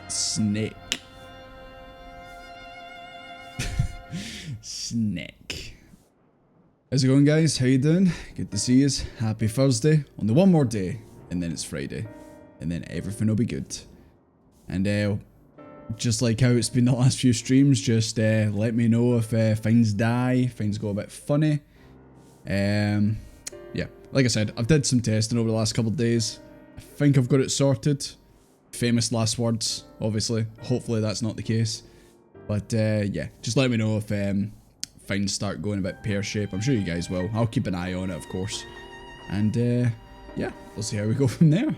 Snake. Snake. How's it going, guys? How you doing? Good to see yous. Happy Thursday. Only one more day, and then it's Friday. And then everything will be good. And just like how it's been the last few streams, just let me know if things die, things go a bit funny. Yeah, like I said, I've did some testing over the last couple of days. I think I've got it sorted. Famous last words, obviously. Hopefully that's not the case. But yeah, just let me know if things start going a bit pear-shaped. I'm sure you guys will. I'll keep an eye on it, of course. And yeah, we'll see how we go from there.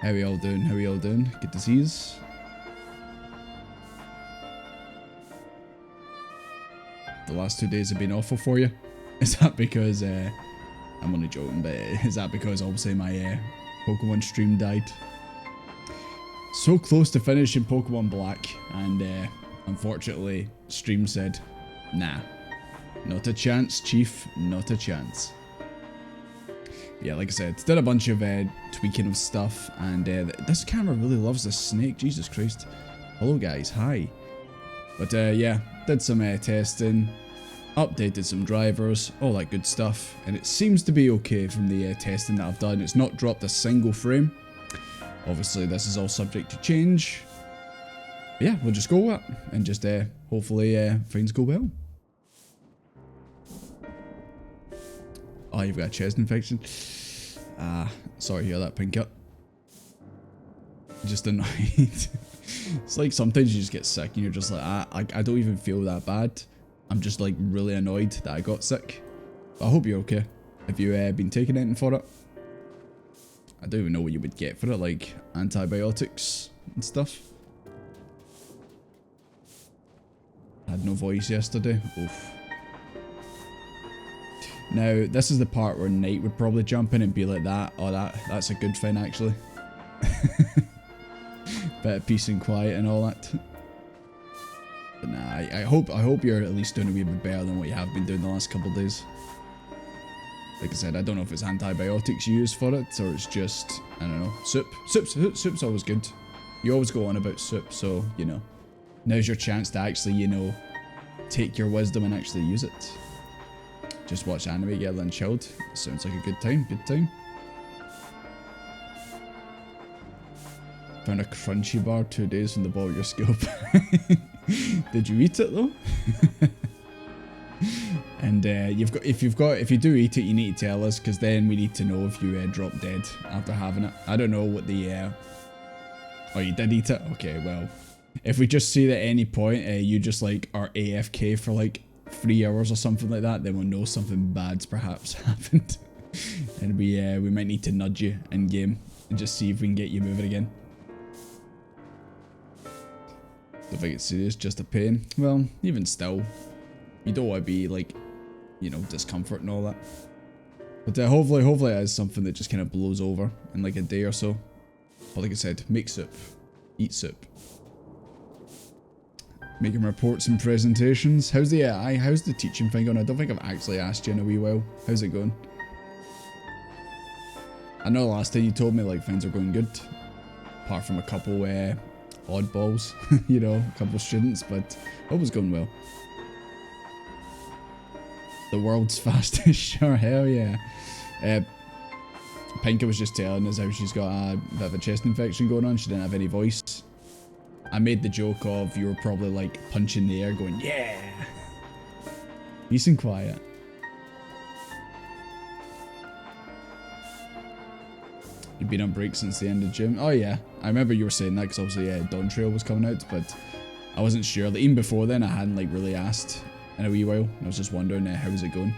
How are we all doing? How are we all doing? Good to see yous. The last 2 days have been awful for you. Is that because I'm only joking, but is that because obviously my Pokemon stream died? So close to finishing Pokemon Black, and unfortunately stream said, nah, not a chance, Chief, not a chance. Yeah, like I said, did a bunch of tweaking of stuff, and this camera really loves this snake, Jesus Christ. Hello guys, hi. But yeah, did some testing, updated some drivers, all that good stuff, and it seems to be okay from the testing that I've done. It's not dropped a single frame. Obviously this is all subject to change. But yeah, we'll just go with it, and just hopefully things go well. Oh, you've got a chest infection? Sorry to hear that, Pinkett. Just annoyed. It's like sometimes you just get sick and you're just like, I don't even feel that bad. I'm just like really annoyed that I got sick. But I hope you're okay. Have you been taking anything for it? I don't even know what you would get for it, like antibiotics and stuff. I had no voice yesterday. Oof. Now, this is the part where Knight would probably jump in and be like that. Oh, that's a good thing, actually. Bit of peace and quiet and all that. But nah, I hope you're at least doing a wee bit better than what you have been doing the last couple of days. Like I said, I don't know if it's antibiotics you use for it, or it's just, I don't know, soup. Soup's always good. You always go on about soup, so, you know. Now's your chance to actually, you know, take your wisdom and actually use it. Just watch anime, get a little chilled. Sounds like a good time, Found a crunchy bar 2 days from the bottom of your scope. Did you eat it though? And if you do eat it, you need to tell us, because then we need to know if you drop dead after having it. I don't know what the oh, you did eat it? Okay, well, if we just see that at any point you just like are AFK for like 3 hours or something like that, then we'll know something bad's perhaps happened. And we might need to nudge you in game and just see if we can get you moving again. Don't think it's serious, just a pain. Well, even still, you don't want to be like, you know, discomfort and all that. But hopefully it is something that just kind of blows over in like a day or so. But like I said, make soup, eat soup. Making reports and presentations. How's the how's the teaching thing going? I don't think I've actually asked you in a wee while. How's it going? I know last time you told me like things are going good, apart from a couple oddballs, you know, a couple students, but it was going well. The world's fastest, sure, hell yeah. Pinka was just telling us how she's got a bit of a chest infection going on. She didn't have any voice. I made the joke of you were probably like punching the air going, yeah! Peace and quiet. You've been on break since the end of June? Oh yeah, I remember you were saying that because obviously Dawn Trail was coming out, but I wasn't sure. Like, even before then I hadn't like really asked in a wee while. I was just wondering how is it going?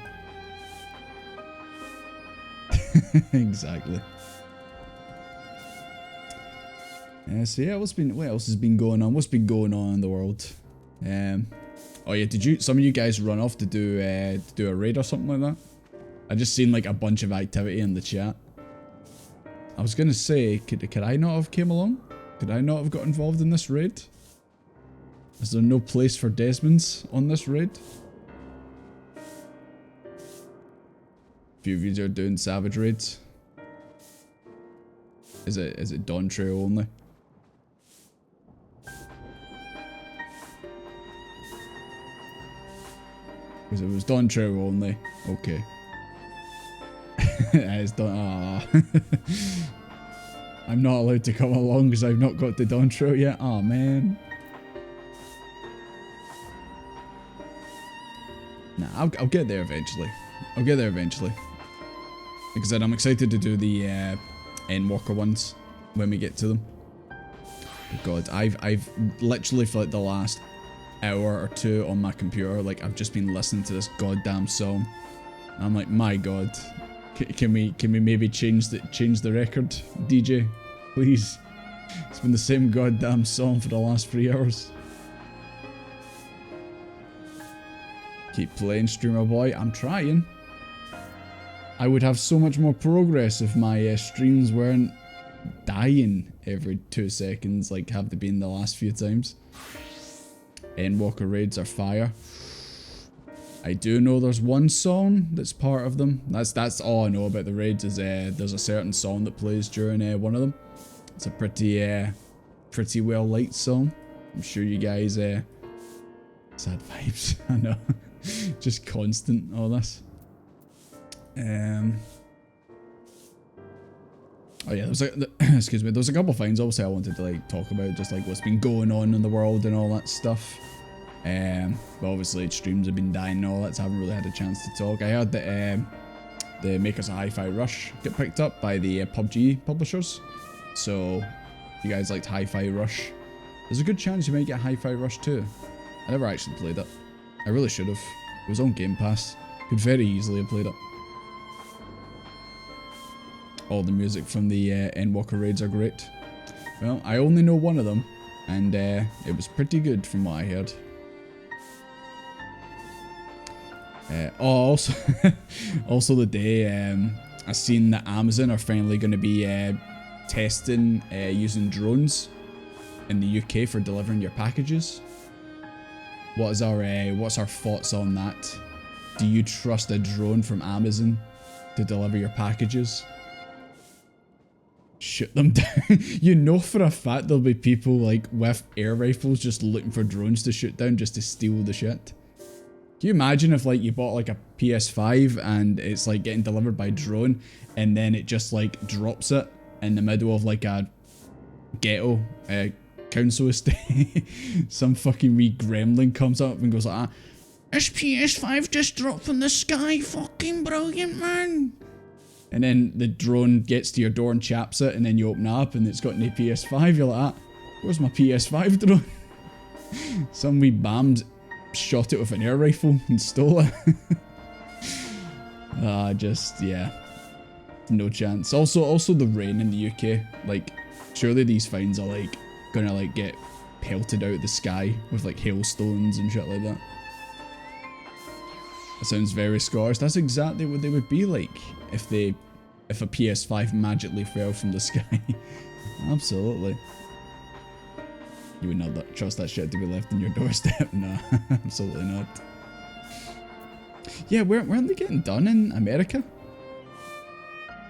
Exactly. So yeah, what else has been going on? What's been going on in the world? Oh yeah, some of you guys run off to do a raid or something like that? I just seen like a bunch of activity in the chat. I was gonna say, could I not have came along? Could I not have got involved in this raid? Is there no place for Desmonds on this raid? A few of you are doing savage raids. Is it Dawn Trail only? Because it was Dawn Trout only. Okay. It's done. I'm not allowed to come along because I've not got the Dawn Trout yet. Oh man. Nah, I'll get there eventually. I'll get there eventually. Because then I'm excited to do the Endwalker ones when we get to them. Oh God, I've literally for like the last hour or two on my computer, like I've just been listening to this goddamn song. And I'm like, my God, can we maybe change the record, DJ, please? It's been the same goddamn song for the last 3 hours. Keep playing, streamer boy. I'm trying. I would have so much more progress if my streams weren't dying every 2 seconds like have they been the last few times. Endwalker raids are fire. I do know there's one song that's part of them. That's all I know about the raids is there's a certain song that plays during one of them. It's a pretty well liked song. I'm sure you guys sad vibes. I know. Just constant all this. Oh yeah, excuse me, there's a couple of things obviously I wanted to like talk about, just like what's been going on in the world and all that stuff. But obviously streams have been dying and all that, so I haven't really had a chance to talk. I heard that the makers of Hi-Fi Rush get picked up by the PUBG publishers. So if you guys liked Hi-Fi Rush, there's a good chance you might get Hi-Fi Rush too. I never actually played it. I really should have. It was on Game Pass. Could very easily have played it. All the music from the Endwalker raids are great. Well, I only know one of them, and it was pretty good from what I heard. Also, also the day I seen that Amazon are finally going to be testing using drones in the UK for delivering your packages. What's our thoughts on that? Do you trust a drone from Amazon to deliver your packages? Shoot them down. You know for a fact there'll be people like with air rifles just looking for drones to shoot down just to steal the shit. Can you imagine if like you bought like a PS5 and it's like getting delivered by drone and then it just like drops it in the middle of like a ghetto council estate? Some fucking wee gremlin comes up and goes like, "This PS5 just dropped from the sky, fucking brilliant, man." And then the drone gets to your door and chaps it, and then you open it up and it's got no PS5. You're like, where's my PS5 drone? Some wee bammed shot it with an air rifle and stole it. Yeah. No chance. Also the rain in the UK. Like, surely these fines are like gonna like get pelted out of the sky with like hailstones and shit like that. That sounds very Scottish. That's exactly what they would be like if a PS5 magically fell from the sky. Absolutely. You would not trust that shit to be left on your doorstep. No, absolutely not. Yeah, weren't they getting done in America?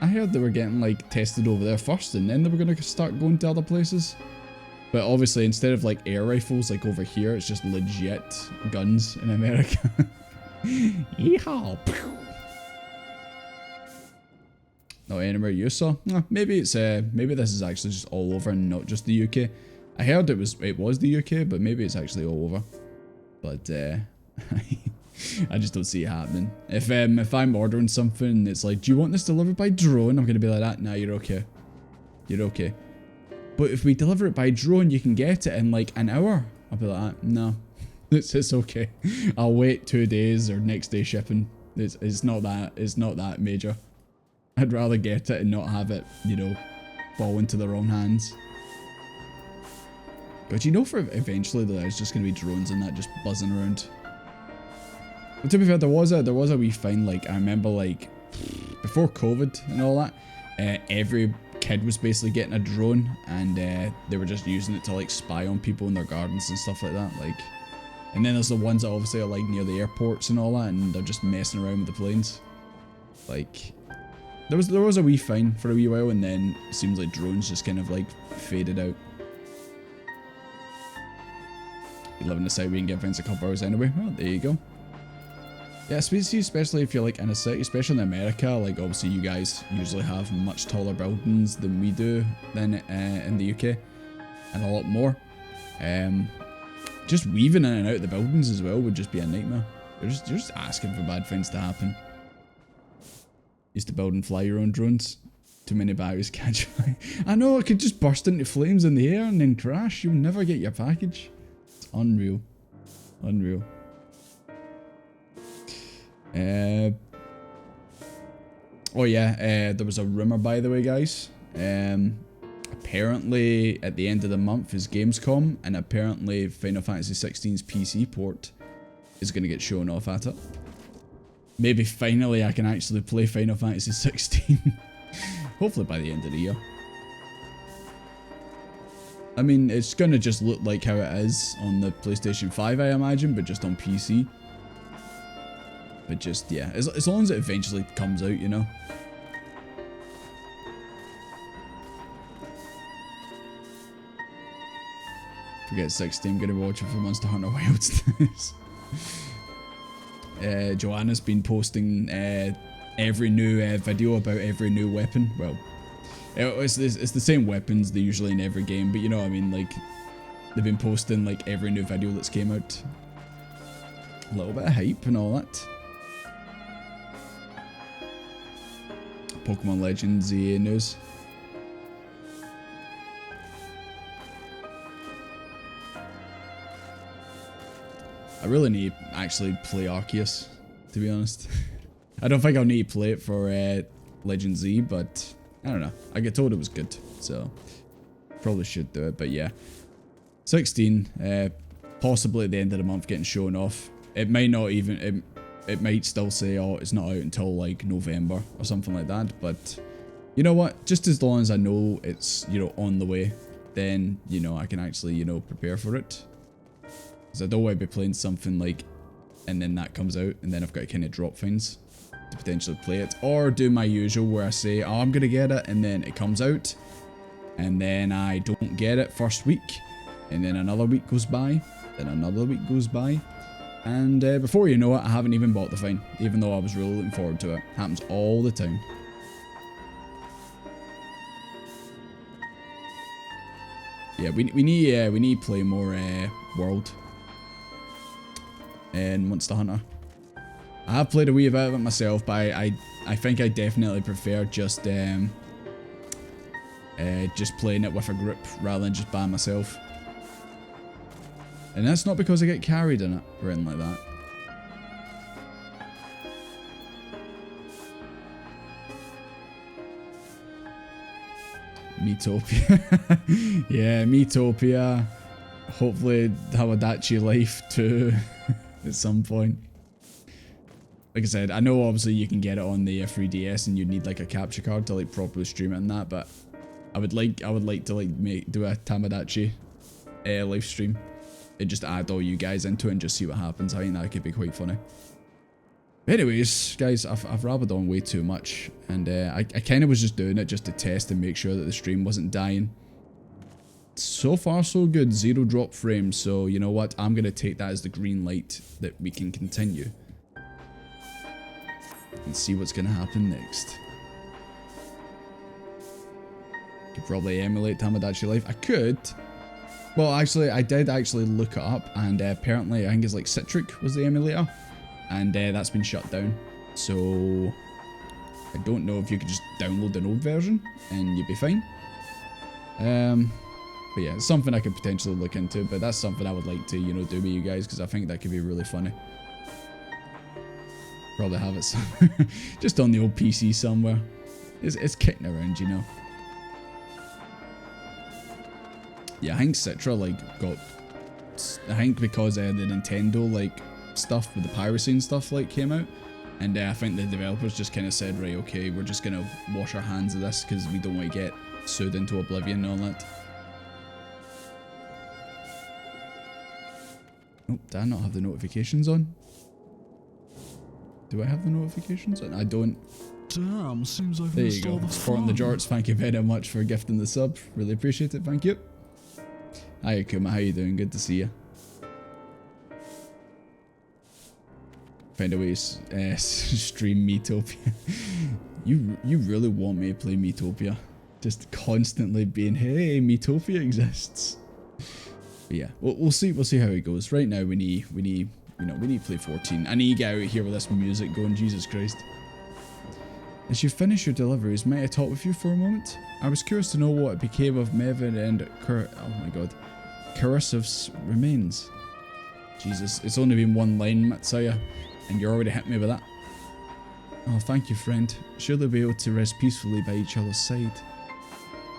I heard they were getting like tested over there first and then they were going to start going to other places. But obviously instead of like air rifles like over here, it's just legit guns in America. Yeehaw! No, anywhere you saw? Maybe it's maybe this is actually just all over and not just the UK. I heard it was the UK, but maybe it's actually all over. But I just don't see it happening. If I'm ordering something and it's like, do you want this delivered by drone? I'm gonna be like that. Nah, you're okay. You're okay. But if we deliver it by drone, you can get it in like an hour. I'll be like that. No. It's okay. I'll wait 2 days or next day shipping. It's not that major. I'd rather get it and not have it, you know, fall into the wrong hands. But you know for eventually there's just gonna be drones and that just buzzing around. But to be fair, there was a wee thing, like I remember like before COVID and all that, every kid was basically getting a drone and they were just using it to like spy on people in their gardens and stuff like that, like. And then there's the ones that obviously are like near the airports and all that, and they're just messing around with the planes. Like, there was a wee thing for a wee while, and then it seems like drones just kind of like faded out. You live in the site, we can get things a couple hours anyway. Well, there you go. Yeah, especially if you're like in a city, especially in America, like obviously you guys usually have much taller buildings than we do in the UK, and a lot more. Just weaving in and out of the buildings as well would just be a nightmare. You're just asking for bad things to happen. Used to build and fly your own drones. Too many batteries catch fire. I know, it could just burst into flames in the air and then crash. You'll never get your package. It's unreal. Unreal. Oh yeah, there was a rumor, by the way, guys. Apparently at the end of the month is Gamescom, and apparently Final Fantasy 16's PC port is going to get shown off at it. Maybe finally I can actually play Final Fantasy 16. Hopefully by the end of the year. I mean, it's going to just look like how it is on the PlayStation 5, I imagine, but just on PC. But just, yeah, as long as it eventually comes out, you know. Forget 16, I'm gonna be watching for Monster Hunter Wilds. Joanna's been posting every new video about every new weapon. Well, it's the same weapons they usually in every game, but you know what I mean, like, they've been posting like every new video that's came out. A little bit of hype and all that. Pokemon Legends EA news. I really need to actually play Arceus, to be honest. I don't think I'll need to play it for Legend Z, but I don't know. I get told it was good, so probably should do it. But yeah, 16, possibly at the end of the month getting shown off. It might not even, it might still say, oh, it's not out until like November or something like that. But you know what? Just as long as I know it's, you know, on the way, then, you know, I can actually, you know, prepare for it. Because I don't want to be playing something like, and then that comes out, and then I've got to kind of drop things to potentially play it. Or do my usual where I say, oh, I'm going to get it, and then it comes out, and then I don't get it first week, and then another week goes by, then another week goes by, and before you know it, I haven't even bought the thing, even though I was really looking forward to it. Happens all the time. Yeah, we need to play more World and Monster Hunter. I have played a wee bit of it myself, but I think I definitely prefer just playing it with a group rather than just by myself. And that's not because I get carried in it or anything like that. Metopia. Yeah, Metopia. Hopefully Hawadachi Life too at some point. Like I said, I know obviously you can get it on the 3DS and you need like a capture card to like properly stream it and that, but I would like to like do a Tamagotchi live stream and just add all you guys into it and just see what happens. I think that could be quite funny. Anyways, guys, I've rabbled on way too much, and I kind of was just doing it just to test and make sure that the stream wasn't dying. So far so good, 0 drop frames, so you know what, I'm going to take that as the green light that we can continue. And see what's going to happen next. Could probably emulate Tamagotchi Life. I could. Well, actually, I did actually look it up, and apparently I think it's like Citric was the emulator. And that's been shut down, so I don't know if you could just download an old version and you'd be fine. But yeah, it's something I could potentially look into, but that's something I would like to, you know, do with you guys, because I think that could be really funny. Probably have it somewhere, just on the old PC somewhere. It's kicking around, you know. Yeah, I think Citra, like, I think because the Nintendo, like, stuff with the piracy and stuff like came out, and I think the developers just kind of said, right, okay, we're just gonna wash our hands of this because we don't want to get sued into oblivion and all that. Oh, did I not have the notifications on? Do I have the notifications on? I don't. Damn, seems like there you go. Supporting the Jorts, thank you very much for gifting the sub. Really appreciate it, thank you. Hi Akuma, how you doing? Good to see you. Find a way to stream Metopia. You really want me to play Metopia? Just constantly being, hey, Metopia exists. But yeah, we'll see how it goes. Right now we need to play 14. I need to get out of here with this music going. Jesus Christ. As you finish your deliveries, may I talk with you for a moment? I was curious to know what became of Mevin and Karisov's remains. Jesus, it's only been one line, Matsaya, and you already hit me with that. Oh, thank you, friend. Surely we'll be able to rest peacefully by each other's side.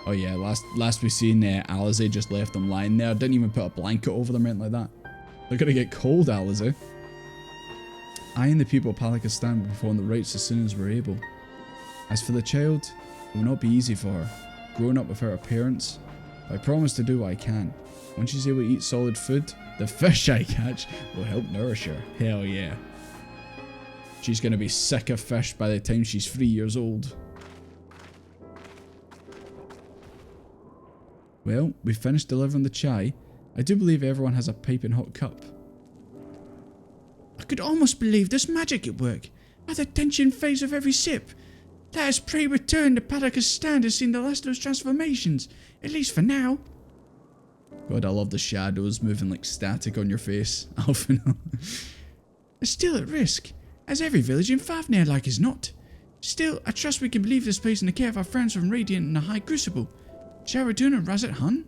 Oh yeah, last we seen Alize just left them lying there. Didn't even put a blanket over them or anything like that. They're gonna get cold, Alize. I and the people of Palakistan will perform the rites as soon as we're able. As for the child, it will not be easy for her. Growing up without her parents, I promise to do what I can. Once she's able to eat solid food, the fish I catch will help nourish her. Hell yeah. She's gonna be sick of fish by the time she's 3 years old. Well, we finished delivering the chai. I do believe everyone has a piping hot cup. I could almost believe there's magic at work. At the tension phase of every sip. Let us pray return to Palakistan to see the last of those transformations. At least for now. God, I love the shadows moving like static on your face, Alpha. It's still at risk, as every village in Fafnir like is not. Still, I trust we can leave this place in the care of our friends from Radiant and the High Crucible. Shall we return and Razat Han?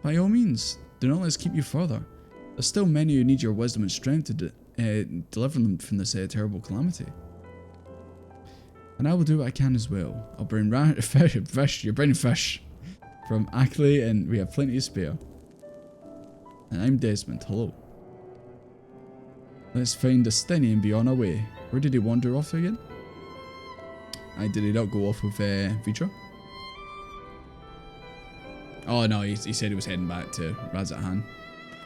By all means, do not let us keep you further. There's still many who need your wisdom and strength to deliver them from this terrible calamity. And I will do what I can as well. I'll bring fish, you're bringing fish from Ackley, and we have plenty to spare. And I'm Desmond, hello. Let's find Destiny and be on our way. Where did he wander off to again? Did he not go off with Vitra? Oh no, he said he was heading back to Razat Han.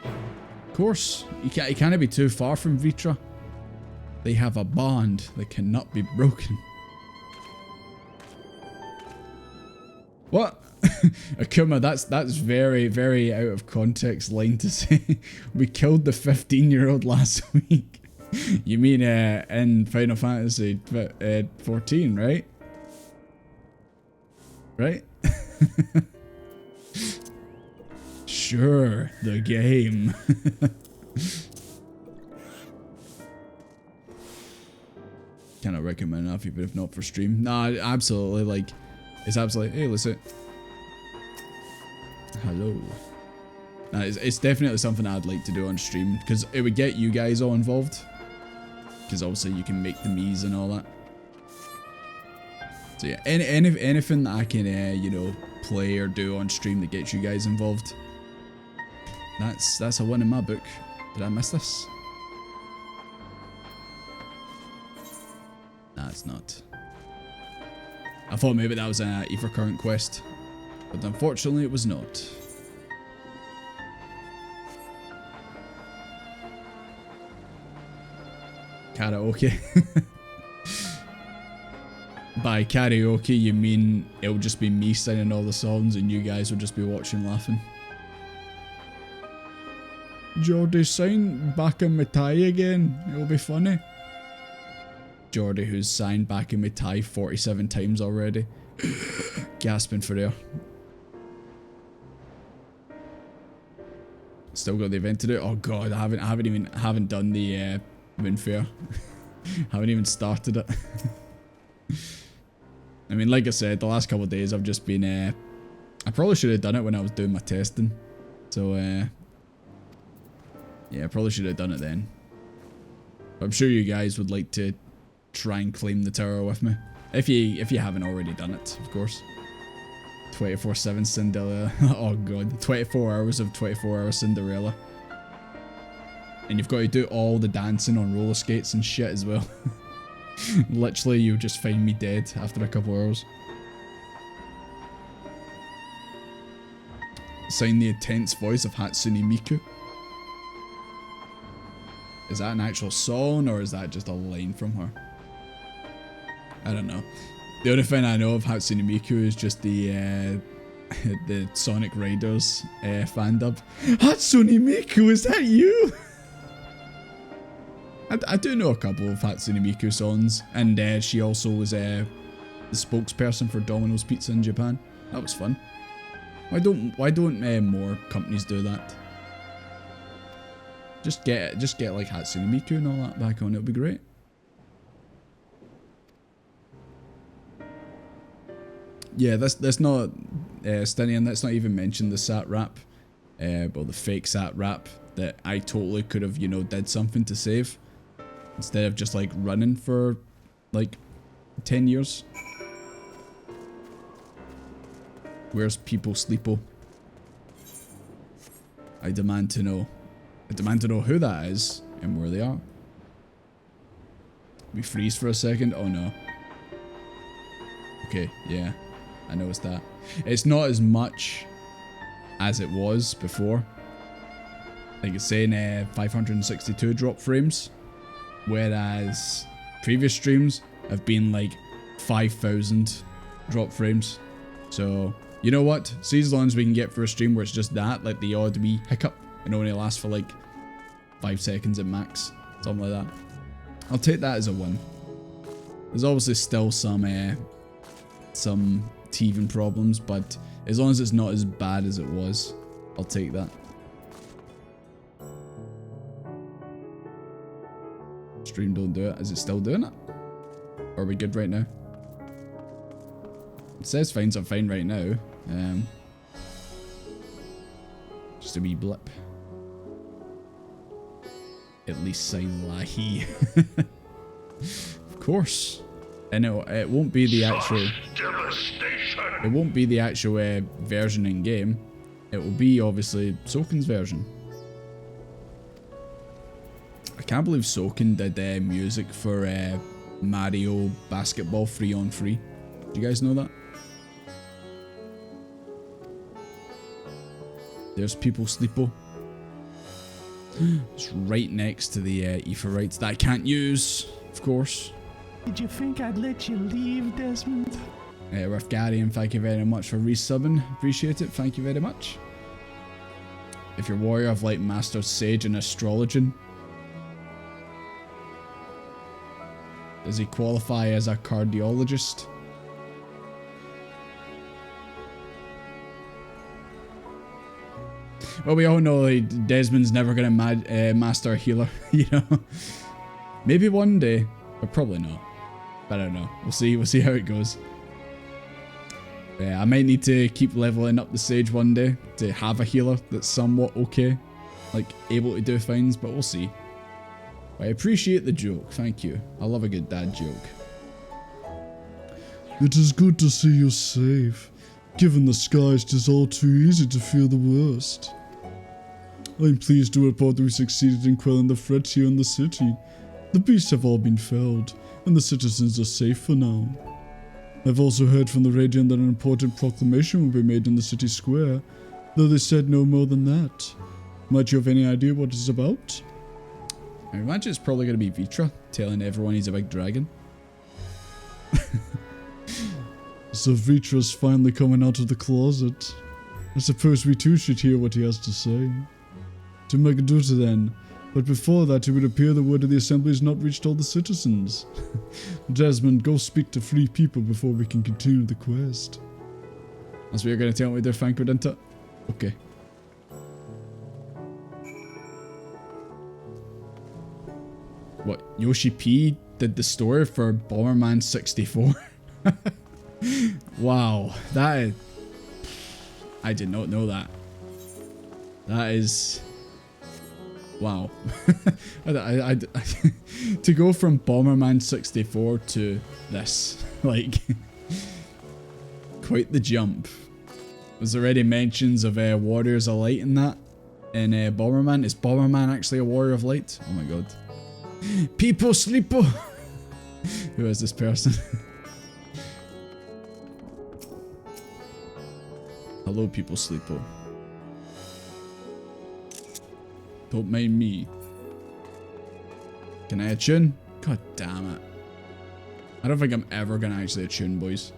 Of course, he can't be too far from Vitra. They have a bond that cannot be broken. What? Akuma, that's very, very out of context line to say. We killed the 15-year-old last week. You mean in Final Fantasy 14, right? Right? Sure, the game. Cannot recommend enough, even if not for stream. Nah, absolutely, like, it's absolutely, hey, listen. Hello. Nah, it's definitely something I'd like to do on stream, because it would get you guys all involved. Because obviously you can make the me's and all that. So yeah, anything that I can, you know, play or do on stream that gets you guys involved. That's a win in my book. Did I miss this? Nah, it's not. I thought maybe that was an Ether Current quest, but unfortunately it was not. Karaoke. By karaoke, you mean it'll just be me singing all the songs and you guys will just be watching laughing? Jordy, signed back in my tie again. It'll be funny. Jordy, who's signed back in my tie 47 times already. Gasping for air. Still got the event to do. Oh god, I haven't done the Moon Fair. Haven't even started it. I mean, like I said, the last couple of days I've just been I probably should have done it when I was doing my testing. So yeah, I probably should have done it then. But I'm sure you guys would like to try and claim the tower with me. If you haven't already done it, of course. 24/7 Cinderella. Oh god, 24 hours of 24-hour Cinderella. And you've got to do all the dancing on roller skates and shit as well. Literally, you'll just find me dead after a couple hours. Sign the intense voice of Hatsune Miku. Is that an actual song or is that just a line from her? I don't know. The only thing I know of Hatsune Miku is just the Sonic Riders fan dub. Hatsune Miku, is that you? I do know a couple of Hatsune Miku songs, and she also was the spokesperson for Domino's Pizza in Japan. That was fun. Why don't more companies do that? Just get like Hatsune Miku and all that back on. It would be great. Yeah, that's not Stinian. Let's not even mention the sat rap, well, the fake sat rap that I totally could have, you know, did something to save instead of just like running for like 10 years. Where's people sleepo? I demand to know. I demand to know who that is and where they are. We freeze for a second. Oh no. Okay, yeah. I noticed that. It's not as much as it was before. Like it's saying 562 drop frames. Whereas previous streams have been like 5,000 drop frames. So, you know what? See, as long as we can get for a stream where it's just that, like the odd wee hiccup, and only lasts for like 5 seconds at max. Something like that. I'll take that as a win. There's obviously still some teething problems, but as long as it's not as bad as it was, I'll take that. Stream don't do it. Is it still doing it? Or are we good right now? It says fines are fine right now. Just a wee blip. At least sign Lahi. Of course. I know it won't be the actual. It won't be the actual version in game. It will be obviously Soken's version. I can't believe Soken did music for Mario Basketball 3-on-3. Do you guys know that? There's people sleepo. It's right next to the Aephorites that I can't use, of course. Did you think I'd let you leave, Desmond? Rifgarian, thank you very much for resubbing. Appreciate it. Thank you very much. If you're warrior of light, master, sage, and astrologian, does he qualify as a cardiologist? Well, we all know like, Desmond's never gonna master a healer, you know. Maybe one day, but probably not. But I don't know. We'll see how it goes. Yeah, I might need to keep leveling up the sage one day to have a healer that's somewhat okay, like able to do things. But we'll see. I appreciate the joke. Thank you. I love a good dad joke. It is good to see you safe. Given the skies, 'tis all too easy to fear the worst. I'm pleased to report that we succeeded in quelling the threats here in the city. The beasts have all been felled, and the citizens are safe for now. I've also heard from the Radiant that an important proclamation will be made in the city square, though they said no more than that. Might you have any idea what it's about? I imagine it's probably going to be Vitra telling everyone he's a big dragon. So Vitra's finally coming out of the closet. I suppose we too should hear what he has to say. To make a duty then, but before that it would appear the word of the assembly has not reached all the citizens. Desmond, go speak to 3 people before we can continue the quest. That's what you're going to tell me there, Franco, didn't it? Okay. What, Yoshi P did the story for Bomberman 64? Wow, that is... I did not know that. That is... Wow. To go from Bomberman 64 to this, like... quite the jump. There's already mentions of Warriors of Light in that. In Bomberman. Is Bomberman actually a Warrior of Light? Oh my god. People sleepo! Who is this person? Hello, people sleepo. Don't mind me. Can I attune? God damn it. I don't think I'm ever gonna actually attune, boys.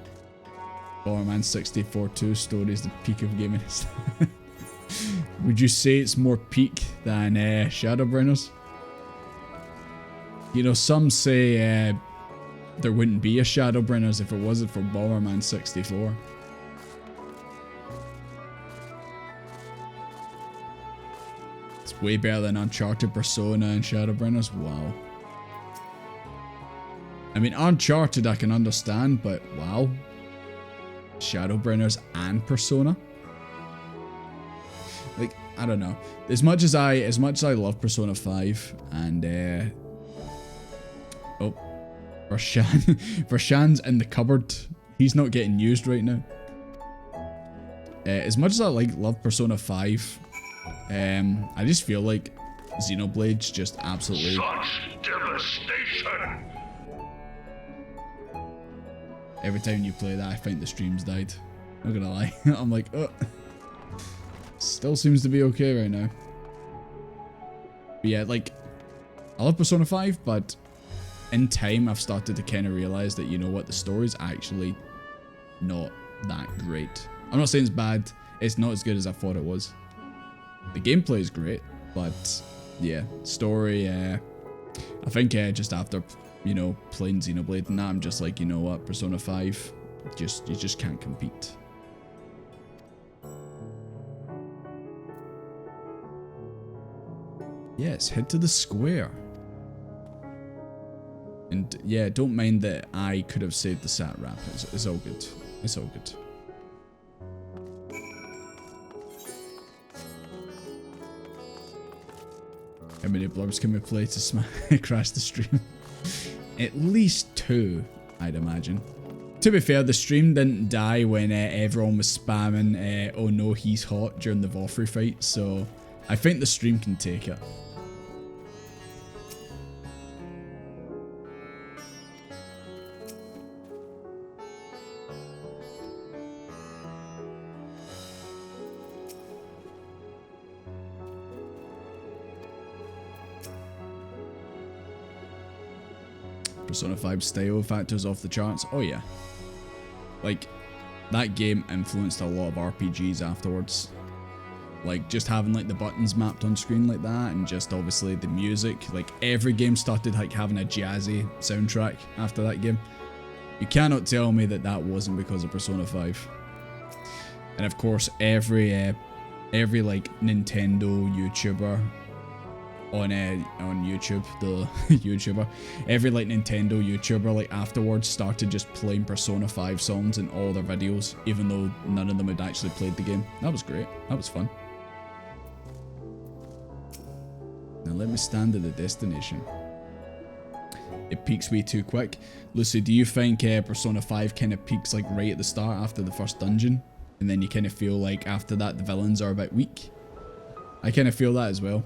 Bomberman 64 2 story is the peak of gaming. Would you say it's more peak than Shadowbringers? You know, some say there wouldn't be a Shadowbringers if it wasn't for Bomberman 64. It's way better than Uncharted, Persona, and Shadowbringers. Wow. I mean, Uncharted I can understand, but wow. Shadowbringers and Persona? Like, I don't know. As much as I love Persona 5 and oh, Vershan's in the cupboard. He's not getting used right now. As much as I love Persona 5, I just feel like Xenoblade's just absolutely Such devastation! Every time you play that, I think the stream's died. Not gonna lie. I'm like, oh. Still seems to be okay right now. But yeah, like, I love Persona 5, but in time I've started to kind of realize that, you know what, the story's actually not that great. I'm not saying it's bad, it's not as good as I thought it was. The gameplay is great, but yeah, story, I think just after, you know, playing Xenoblade and that, I'm just like, you know what, Persona 5, you just can't compete. Yes, head to the square. And yeah, don't mind that I could have saved the sat wrap. It's all good. It's all good. How many blurbs can we play to crash the stream? At least 2, I'd imagine. To be fair, the stream didn't die when everyone was spamming oh no, he's hot during the Vofri fight, so I think the stream can take it. Persona 5 style factors off the charts. Oh yeah. Like, that game influenced a lot of RPGs afterwards. Like, just having like the buttons mapped on screen like that, and just obviously the music. Like, every game started like having a jazzy soundtrack after that game. You cannot tell me that that wasn't because of Persona 5. And of course, every like Nintendo YouTuber on YouTube, the YouTuber, every like Nintendo YouTuber like afterwards started just playing Persona 5 songs in all their videos, even though none of them had actually played the game. That was great. That was fun. Now let me stand at the destination. It peaks way too quick. Lucy, do you think Persona 5 kind of peaks like right at the start after the first dungeon, and then you kind of feel like after that the villains are a bit weak? I kind of feel that as well.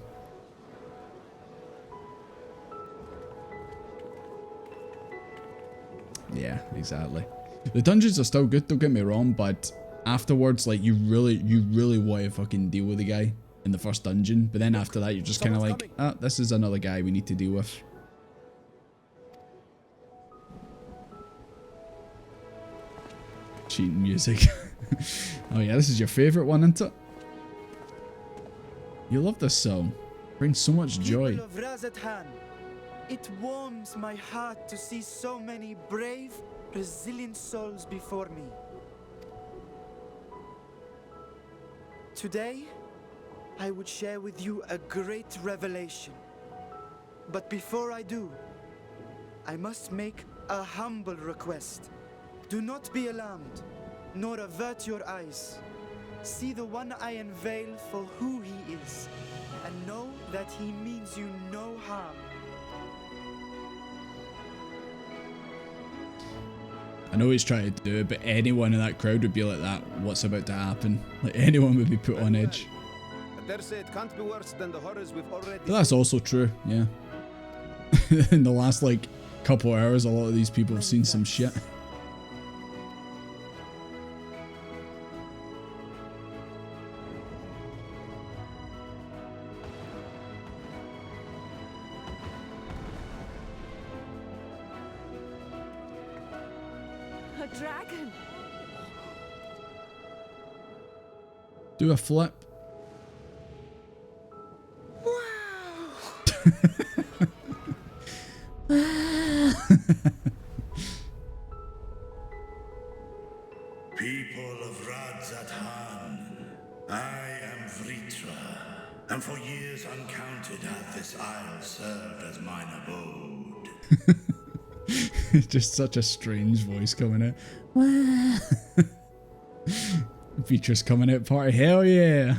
Yeah, exactly. The dungeons are still good, don't get me wrong, but afterwards, like, you really want to fucking deal with the guy in the first dungeon, but then after that, you're just kind of like, ah, this is another guy we need to deal with. Cheating music. Oh yeah, this is your favourite one, isn't it? You love this song. Brings so much joy. It warms my heart to see so many brave, resilient souls before me. Today, I would share with you a great revelation. But before I do, I must make a humble request. Do not be alarmed, nor avert your eyes. See the one I unveil for who he is, and know that he means you no harm. I know he's trying to do it, but anyone in that crowd would be like that. What's about to happen? Like, anyone would be put on edge. I dare say it can't be worse than the horrors we've already But that's also true, yeah. In the last, like, couple hours, a lot of these people have seen some shit. A dragon. Do a flip. Wow. People of Radzathan, I am Vritra, and for years uncounted hath this isle served as mine abode. Just such a strange voice coming out. Features coming out party, hell yeah.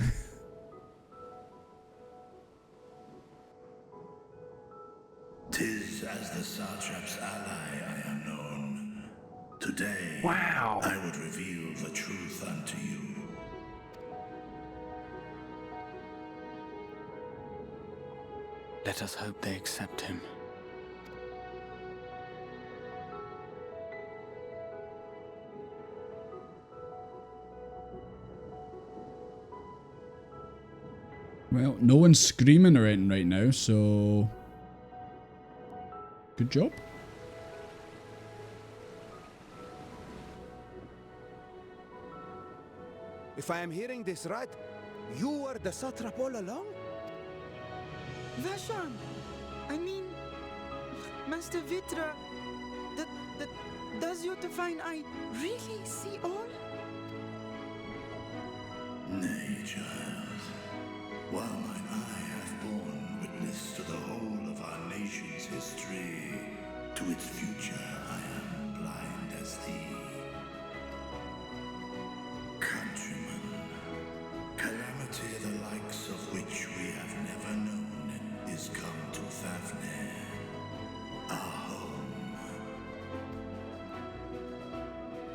Tis as the Satrap's ally I am known. Today, I would reveal the truth unto you. Let us hope they accept him. Well, no one's screaming or anything right now, so... Good job. If I am hearing this right, you were the satrap all along? Vashon! I mean, Master Vitra, does your divine eye really see all? Nay, child. While mine eye hath borne witness to the whole of our nation's history, to its future I am blind as thee. Countrymen, calamity the likes of which we have never known is come to Fafnir, our home.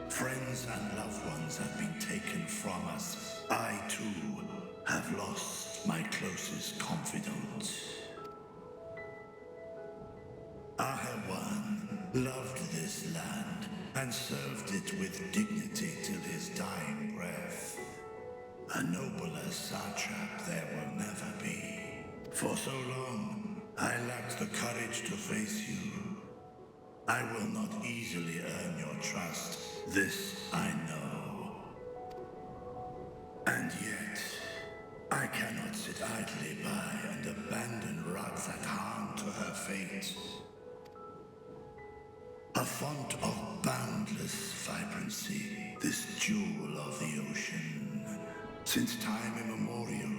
Friends and loved ones have been taken from us. I too have lost my closest confidant. Ahawan loved this land and served it with dignity till his dying breath. A nobler satrap there will never be. For so long, I lacked the courage to face you. I will not easily earn your trust, this I know. And yet, I cannot sit idly by and abandon Radzathan to her fate. A font of boundless vibrancy, this jewel of the ocean. Since time immemorial,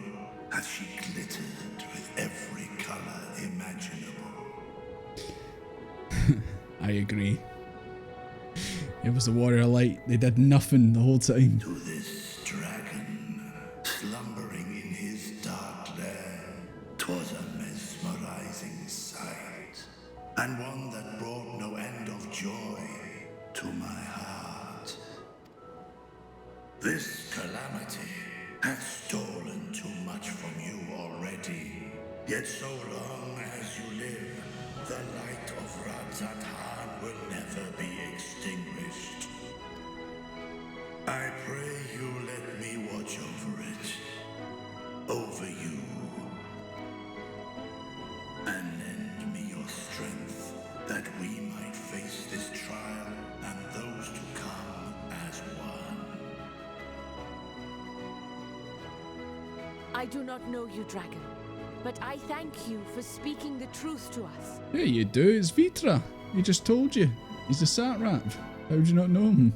hath she glittered with every color imaginable. I agree. It was the Warrior Light. They did nothing the whole time. To this dragon, slumbering in his dark lair, 'twas a mesmerizing sight, and one that brought no end of joy to my heart. This calamity hath stolen too much from you already, yet so long as you live, the light of Radzathan will never be extinguished. I pray you let me watch over it, over you, and lend me your strength, that we might face this trial and those to come as one. I do not know you, dragon, but I thank you for speaking the truth to us. Yeah, you do. It's Vitra. He just told you. He's a satrap. How would you not know him?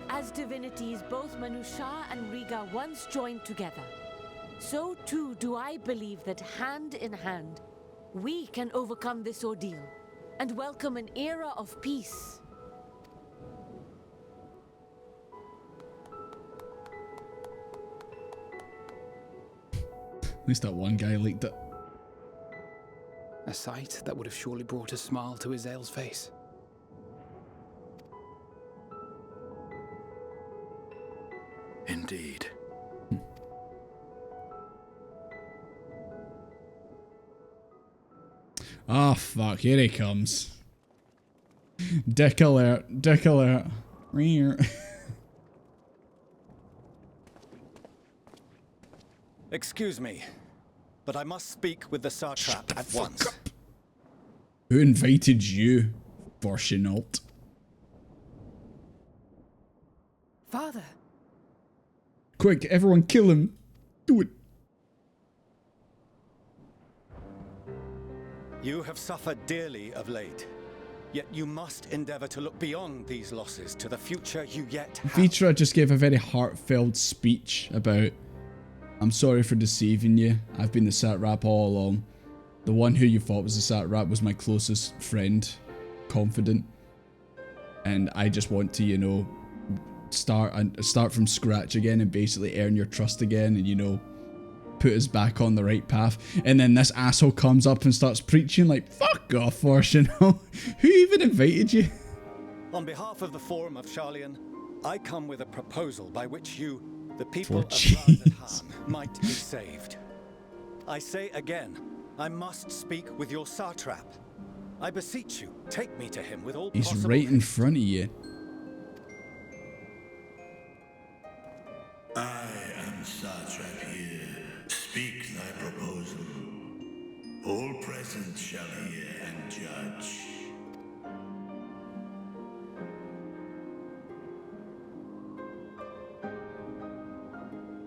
As divinities, both Manusha and Riga once joined together. So too do I believe that hand in hand, we can overcome this ordeal and welcome an era of peace. At least that one guy liked it. A sight that would have surely brought a smile to Azael's face. Indeed. Ah, fuck. Here he comes. Dick alert. Dick alert. Excuse me, but I must speak with the satrap at once. Who invited you, Fortunault? Father, Quick, everyone kill him. Do it. You have suffered dearly of late. Yet you must endeavor to look beyond these losses to the future you yet have. Vitra just gave a very heartfelt speech about, I'm sorry for deceiving you. I've been the satrap all along. The one who you thought was the satrap was my closest friend, confidant. And I just want to, you know, start from scratch again and basically earn your trust again and, you know, put us back on the right path. And then this asshole comes up and starts preaching like, fuck off, Fortunal. Who even invited you? On behalf of the Forum of Sharlayan, I come with a proposal by which you, the people of jeez. Razadhan, might be saved. I say again, I must speak with your satrap. I beseech you, take me to him with all He's possible right in haste. front of you. I am satrap here. Speak thy proposal. All present shall hear and judge.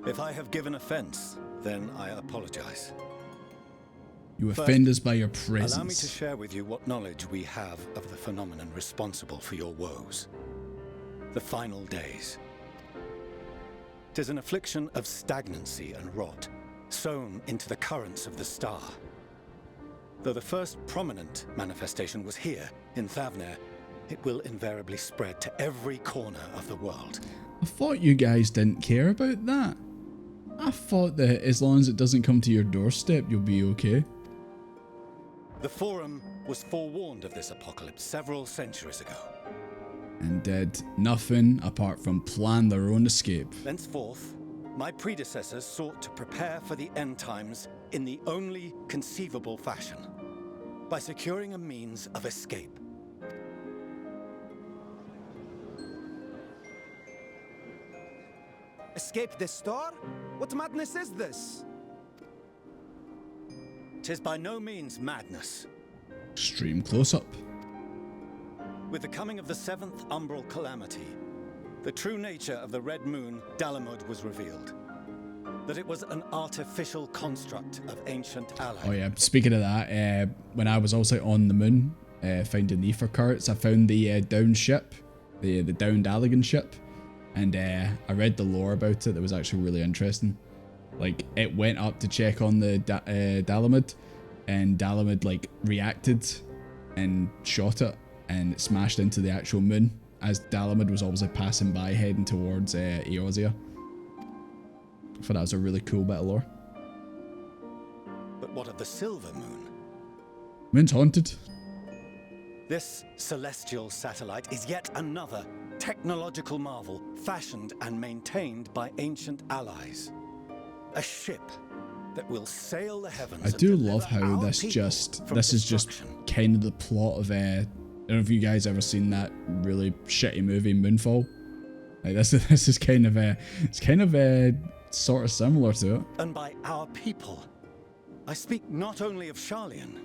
If I have given offense, then I apologize. You offend us by your Allow me to presence. share with you what knowledge we have of the phenomenon responsible for your woes. The final days. 'Tis an affliction of stagnancy and rot, sown into the currents of the star. Though the first prominent manifestation was here, in Thavner, it will invariably spread to every corner of the world. I thought you guys didn't care about that. I thought that as long as it doesn't come to your doorstep, you'll be okay. The Forum was forewarned of this apocalypse several centuries ago. And did nothing apart from plan their own escape. Thenceforth, my predecessors sought to prepare for the end times in the only conceivable fashion, by securing a means of escape. Escape the star? What madness is this? 'Tis by no means madness. Extreme close up. With the coming of the 7th umbral calamity, the true nature of the Red Moon, Dalamud, was revealed. That it was an artificial construct of ancient allies. Oh yeah, speaking of that, when I was also on the moon, finding the ether carts, I found the downed ship, the downed Allagan ship, and I read the lore about it. That was actually really interesting. Like, it went up to check on the Dalamud, and Dalamud like reacted and shot it, and it smashed into the actual moon as Dalamud was obviously passing by, heading towards Eorzea. I thought that was a really cool bit of lore. But what of the Silver Moon? Moon's haunted. This celestial satellite is yet another technological marvel fashioned and maintained by ancient allies. A ship that will sail the heavens. I and do deliver love how our this people just, from this is just destruction. kind of the plot of, I don't know if you guys ever seen that really shitty movie Moonfall. Like this is kind of it's kind of sort of similar to it. And by our people, I speak not only of Sharlayan.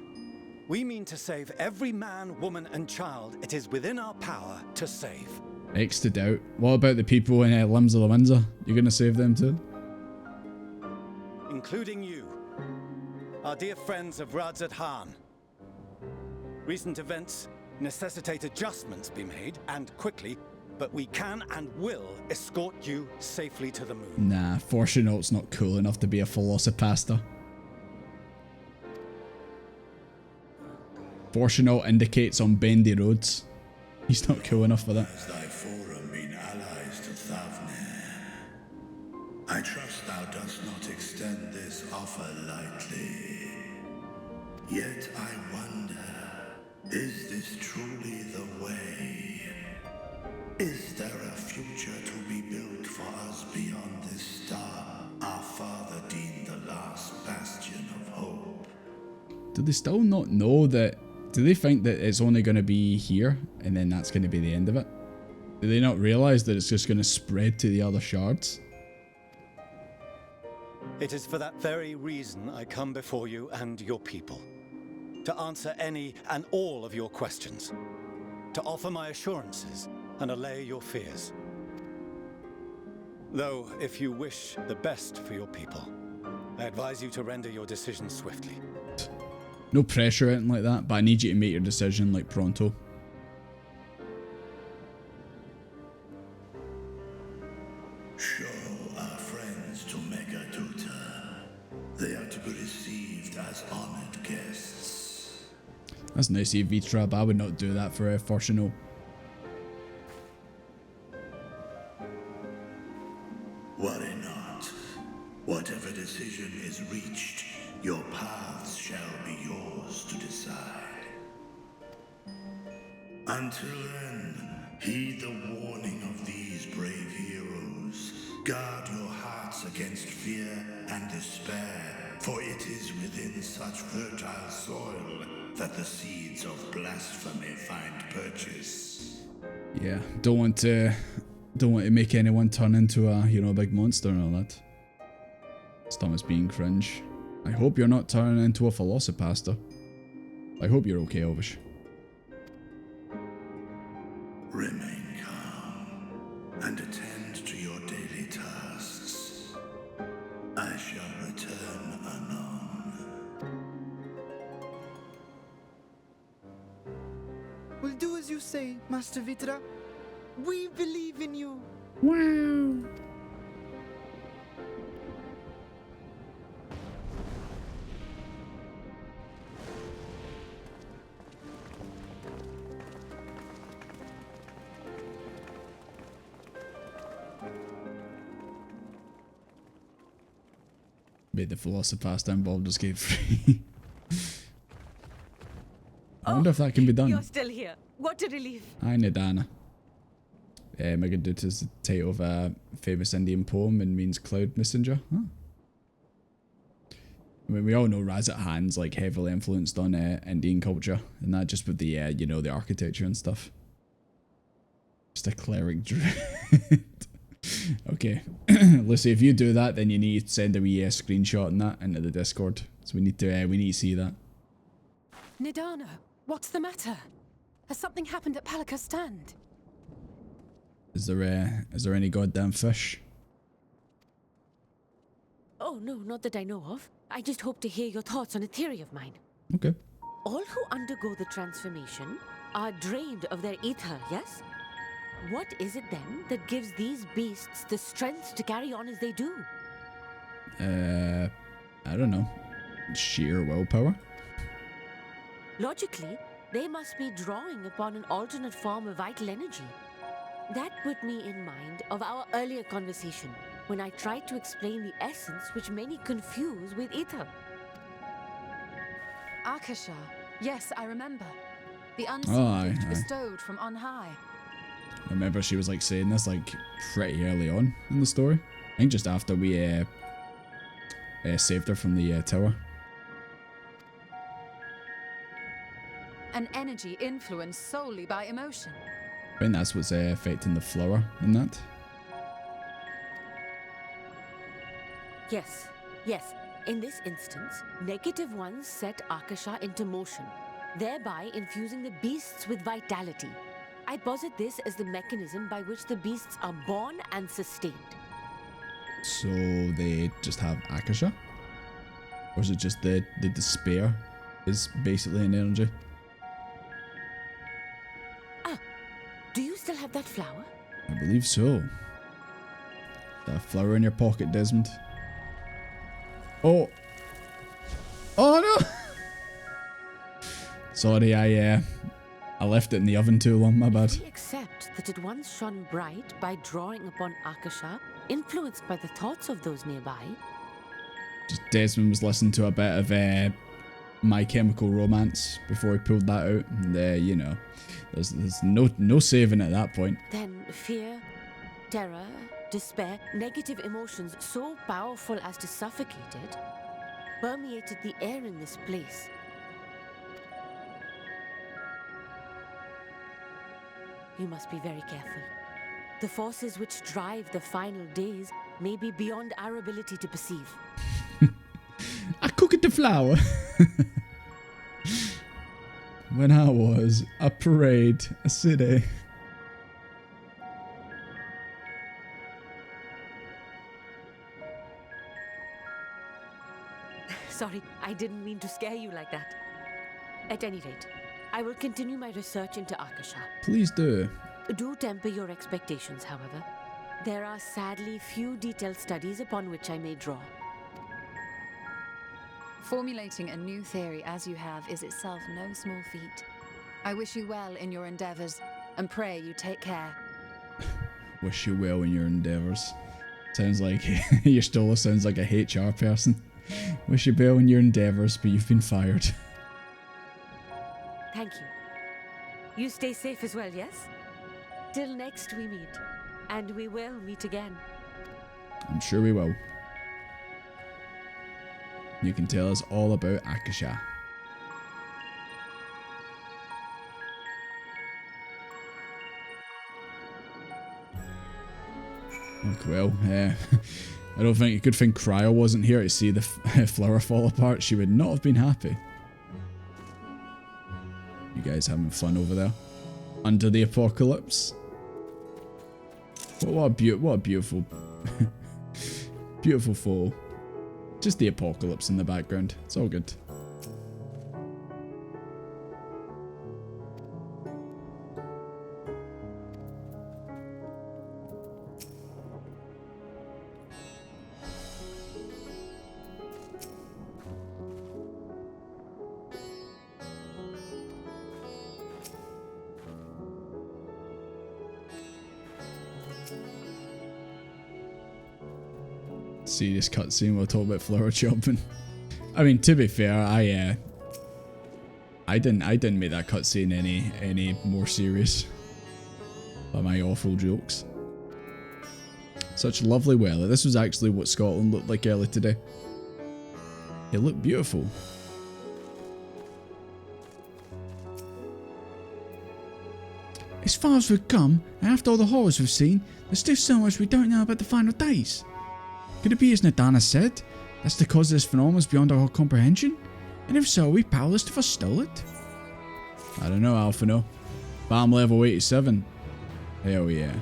We mean to save every man, woman, and child it is within our power to save. X to doubt. What about the people in Limbs of the Windsor? You gonna save them too? Including you, our dear friends of Razadhan. Recent events necessitate adjustments be made, and quickly, but we can and will escort you safely to the moon. Nah, Fortunate's not cool enough to be a Velocipaster. Fortunate indicates on bendy roads. He's not cool enough for that. Has thy forum been allies to Thavner? I trust thou dost not extend this offer lightly. Yet I wonder, is this truly the way? Is there a future to be built for us beyond this star, our father deemed the last bastion of hope? Do they still not know that? Do they think that it's only going to be here and then that's going to be the end of it? Do they not realise that it's just going to spread to the other shards? It is for that very reason I come before you and your people. To answer any and all of your questions. To offer my assurances and allay your fears. Though, if you wish the best for your people, I advise you to render your decision swiftly. No pressure or anything like that, but I need you to make your decision like pronto. Show our friends to Megaduta. They are to be received as honored guests. That's nice of you, V-Trap. I would not do that for a Fortuno. Worry not. Whatever decision is reached, your paths shall be yours to decide. Until then, heed the warning of these brave heroes. Guard your hearts against fear and despair, for it is within such fertile soil that the seeds of blasphemy find purchase. Yeah, don't want to make anyone turn into a, you know, a big monster and all that. Stomach's being cringe. I hope you're not turning into a Velocipaster. I hope you're okay, Elvish. Remain calm and attend to your daily tasks. I shall return anon. We'll do as you say, Master Vitra. We believe in you. Wow. Made the Velocipaster involved escape free. I wonder if that can be done. You're still here. What a relief. Hi, Nidana. Megaduta is the title of a famous Indian poem and means cloud messenger. Huh. I mean, we all know Razat Han's like heavily influenced on Indian culture, and that just with the you know, the architecture and stuff. Just a cleric druid. Okay, Lucy, if you do that, then you need to send a wee screenshot on that into the Discord. So we need to see that. Nidana, what's the matter? Has something happened at Palaka's stand? Is there any goddamn fish? Oh, no, not that I know of. I just hope to hear your thoughts on a theory of mine. Okay. All who undergo the transformation are drained of their ether, yes? What is it then that gives these beasts the strength to carry on as they do? I don't know. Sheer willpower? Logically, they must be drawing upon an alternate form of vital energy. That put me in mind of our earlier conversation, when I tried to explain the essence which many confuse with ether. Akasha. Yes, I remember. The Oh, unseen aye, gift aye. bestowed from on high. I remember she was like saying this like pretty early on in the story. I think just after we saved her from the tower. An energy influenced solely by emotion. I think that's what's affecting the flower in that. Yes, yes. In this instance, negative ones set Akasha into motion, thereby infusing the beasts with vitality. I posit this as the mechanism by which the beasts are born and sustained. So they just have Akasha? Or is it just the despair is basically an energy? Ah, do you still have that flower? I believe so. That flower in your pocket, Desmond. Oh! Oh no! Sorry, I left it in the oven too long, my bad. We accept that it once shone bright by drawing upon Akasha, influenced by the thoughts of those nearby. Just Desmond was listening to a bit of My Chemical Romance before he pulled that out, and you know, there's no saving at that point. Then fear, terror, despair, negative emotions so powerful as to suffocate it, permeated the air in this place. You must be very careful. The forces which drive the final days may be beyond our ability to perceive. I cooked the flour. When I was a parade, a city. Sorry, I didn't mean to scare you like that. At any rate, I will continue my research into Akasha. Please do. Do temper your expectations, however. There are sadly few detailed studies upon which I may draw. Formulating a new theory as you have is itself no small feat. I wish you well in your endeavors, and pray you take care. Wish you well in your endeavors. Sounds like your Stola sounds like a HR person. Wish you well in your endeavors, but you've been fired. Thank you. You stay safe as well, yes? Till next we meet. And we will meet again. I'm sure we will. You can tell us all about Akasha. Look, well, I don't think a good thing Cryo wasn't here to see the flower fall apart. She would not have been happy. You guys having fun over there? Under the apocalypse? What a beautiful, beautiful fall. Just the apocalypse in the background. It's all good. Serious cutscene. We'll talk about flower chopping. I mean, to be fair, I didn't make that cutscene any more serious by my awful jokes. Such lovely weather. This was actually what Scotland looked like earlier today. It looked beautiful. As far as we've come, and after all the horrors we've seen, there's still so much we don't know about the final days. Could it be as Nadana said? That's the cause of this phenomenon is beyond our comprehension? And if so, are we powerless to forestall it? I don't know, Alphino. But I'm level 87. Hell yeah.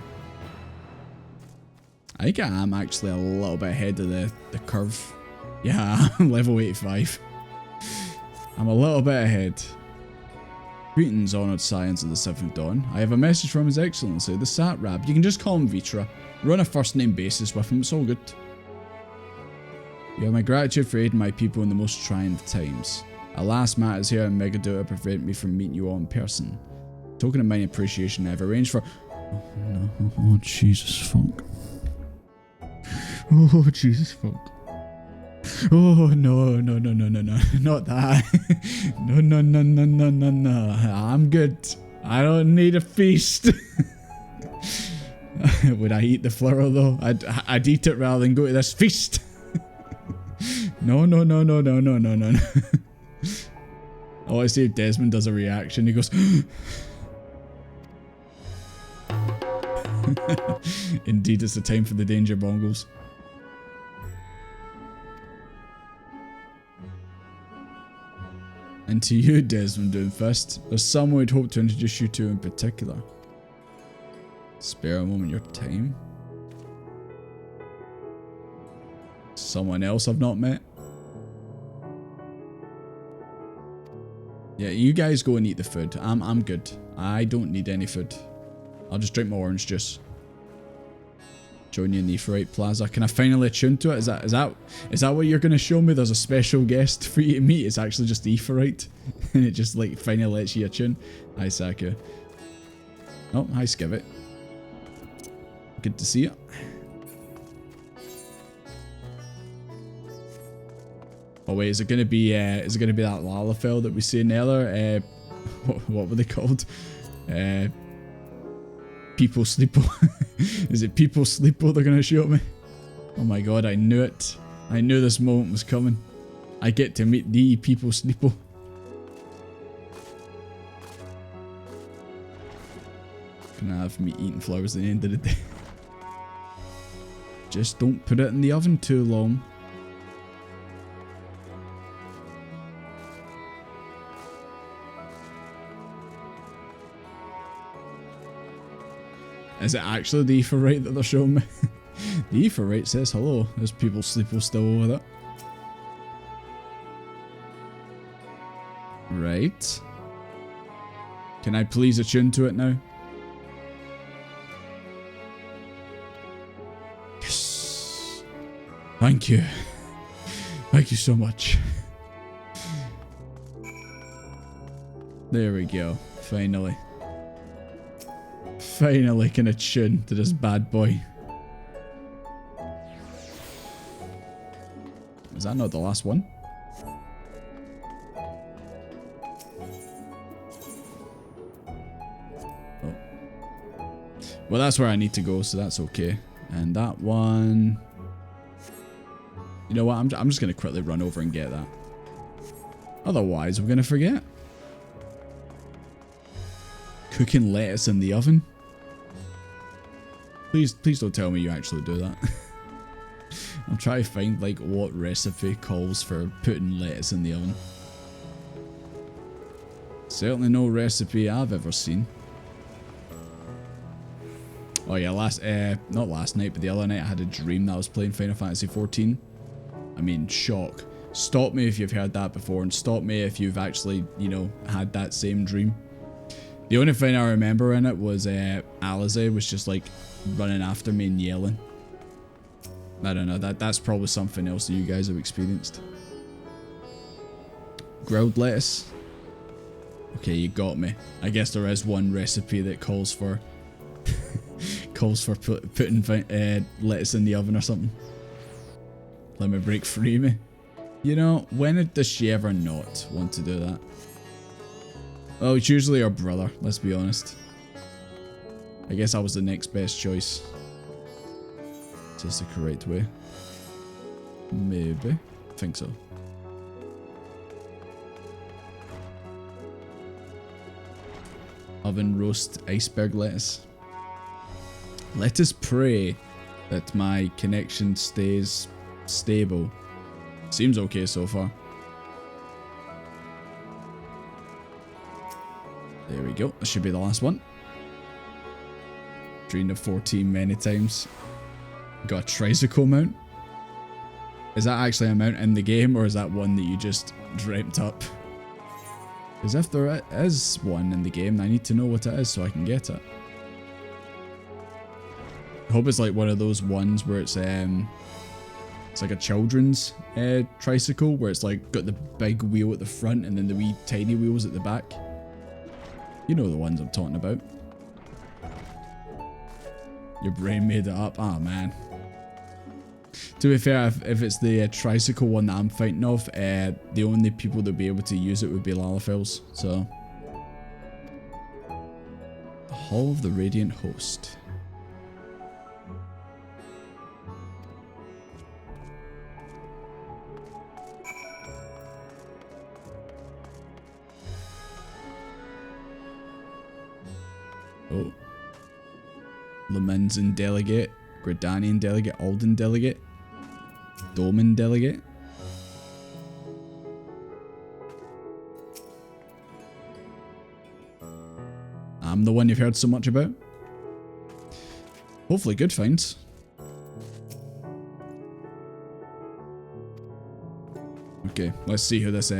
I think I am actually a little bit ahead of the curve. Yeah, I'm level 85. I'm a little bit ahead. Greetings, honoured science of the 7th Dawn. I have a message from His Excellency, the Satrap. You can just call him Vitra. We're on a first name basis with him, it's all good. You have my gratitude for aiding my people in the most trying of times. Alas, matters here in Megadota prevent me from meeting you all in person. Token of my appreciation, I have arranged for... Oh no, oh Jesus fuck. Oh Jesus fuck. Oh no, not that. No. I'm good. I don't need a feast. Would I eat the flower though? I'd eat it rather than go to this feast. No. Oh, I see if Desmond does a reaction. He goes... Indeed, it's the time for the danger bongles. And to you, Desmond Doomfist, there's someone we'd hope to introduce you to in particular. Spare a moment of your time. Someone else I've not met. Yeah, you guys go and eat the food. I'm good. I don't need any food. I'll just drink my orange juice. Join you in the Aephorite Plaza. Can I finally attune to it? Is that what you're gonna show me? There's a special guest for you to meet. It's actually just the Aephorite. And it just like finally lets you attune. Hi Saku. Oh, hi Skivit. Good to see you. Oh wait, is it gonna be that Lalafell that we seen earlier? What were they called? People Sleepo. Is it People Sleepo they're gonna show me? Oh my god, I knew it. I knew this moment was coming. I get to meet the People Sleepo. Can I have me eating flowers at the end of the day? Just don't put it in the oven too long. Is it actually the Aephorite that they're showing me? The Aephorite says hello. There's People Sleepo still over it. Right. Can I please attune to it now? Thank you. Thank you so much. There we go. Finally. Finally can attune to this bad boy. Is that not the last one? Oh. Well, that's where I need to go, so that's okay. And that one... You know what? I'm just going to quickly run over and get that. Otherwise, we're going to forget. Cooking lettuce in the oven? Please don't tell me you actually do that. I'm trying to find like what recipe calls for putting lettuce in the oven. Certainly no recipe I've ever seen. Oh yeah, not last night, but the other night I had a dream that I was playing Final Fantasy XIV. I mean, shock. Stop me if you've heard that before, and stop me if you've actually, you know, had that same dream. The only thing I remember in it was Alize was just like running after me and yelling. I don't know, that's probably something else that you guys have experienced. Grilled lettuce. Okay, you got me. I guess there is one recipe that calls for putting lettuce in the oven or something. Let me break free me. You know, when does she ever not want to do that? Well, it's usually her brother, let's be honest. I guess that was the next best choice. Is this the correct way? Maybe. I think so. Oven roast iceberg lettuce. Let us pray that my connection stays stable. Seems okay so far. There we go. This should be the last one. Drained the 14 many times. Got a tricycle mount. Is that actually a mount in the game, or is that one that you just dreamt up? Because if there is one in the game, I need to know what it is so I can get it. I hope it's like one of those ones where it's like a children's tricycle, where it's like got the big wheel at the front and then the wee tiny wheels at the back. You know the ones I'm talking about. Your brain made it up. Ah, man. To be fair, if it's the tricycle one that I'm fighting off, the only people that would be able to use it would be Lalafels. So, the Hall of the Radiant Host. Oh. Leminzan Delegate, Gridanian Delegate, Alden Delegate, Doman Delegate. I'm the one you've heard so much about. Hopefully good finds. Okay, let's see who this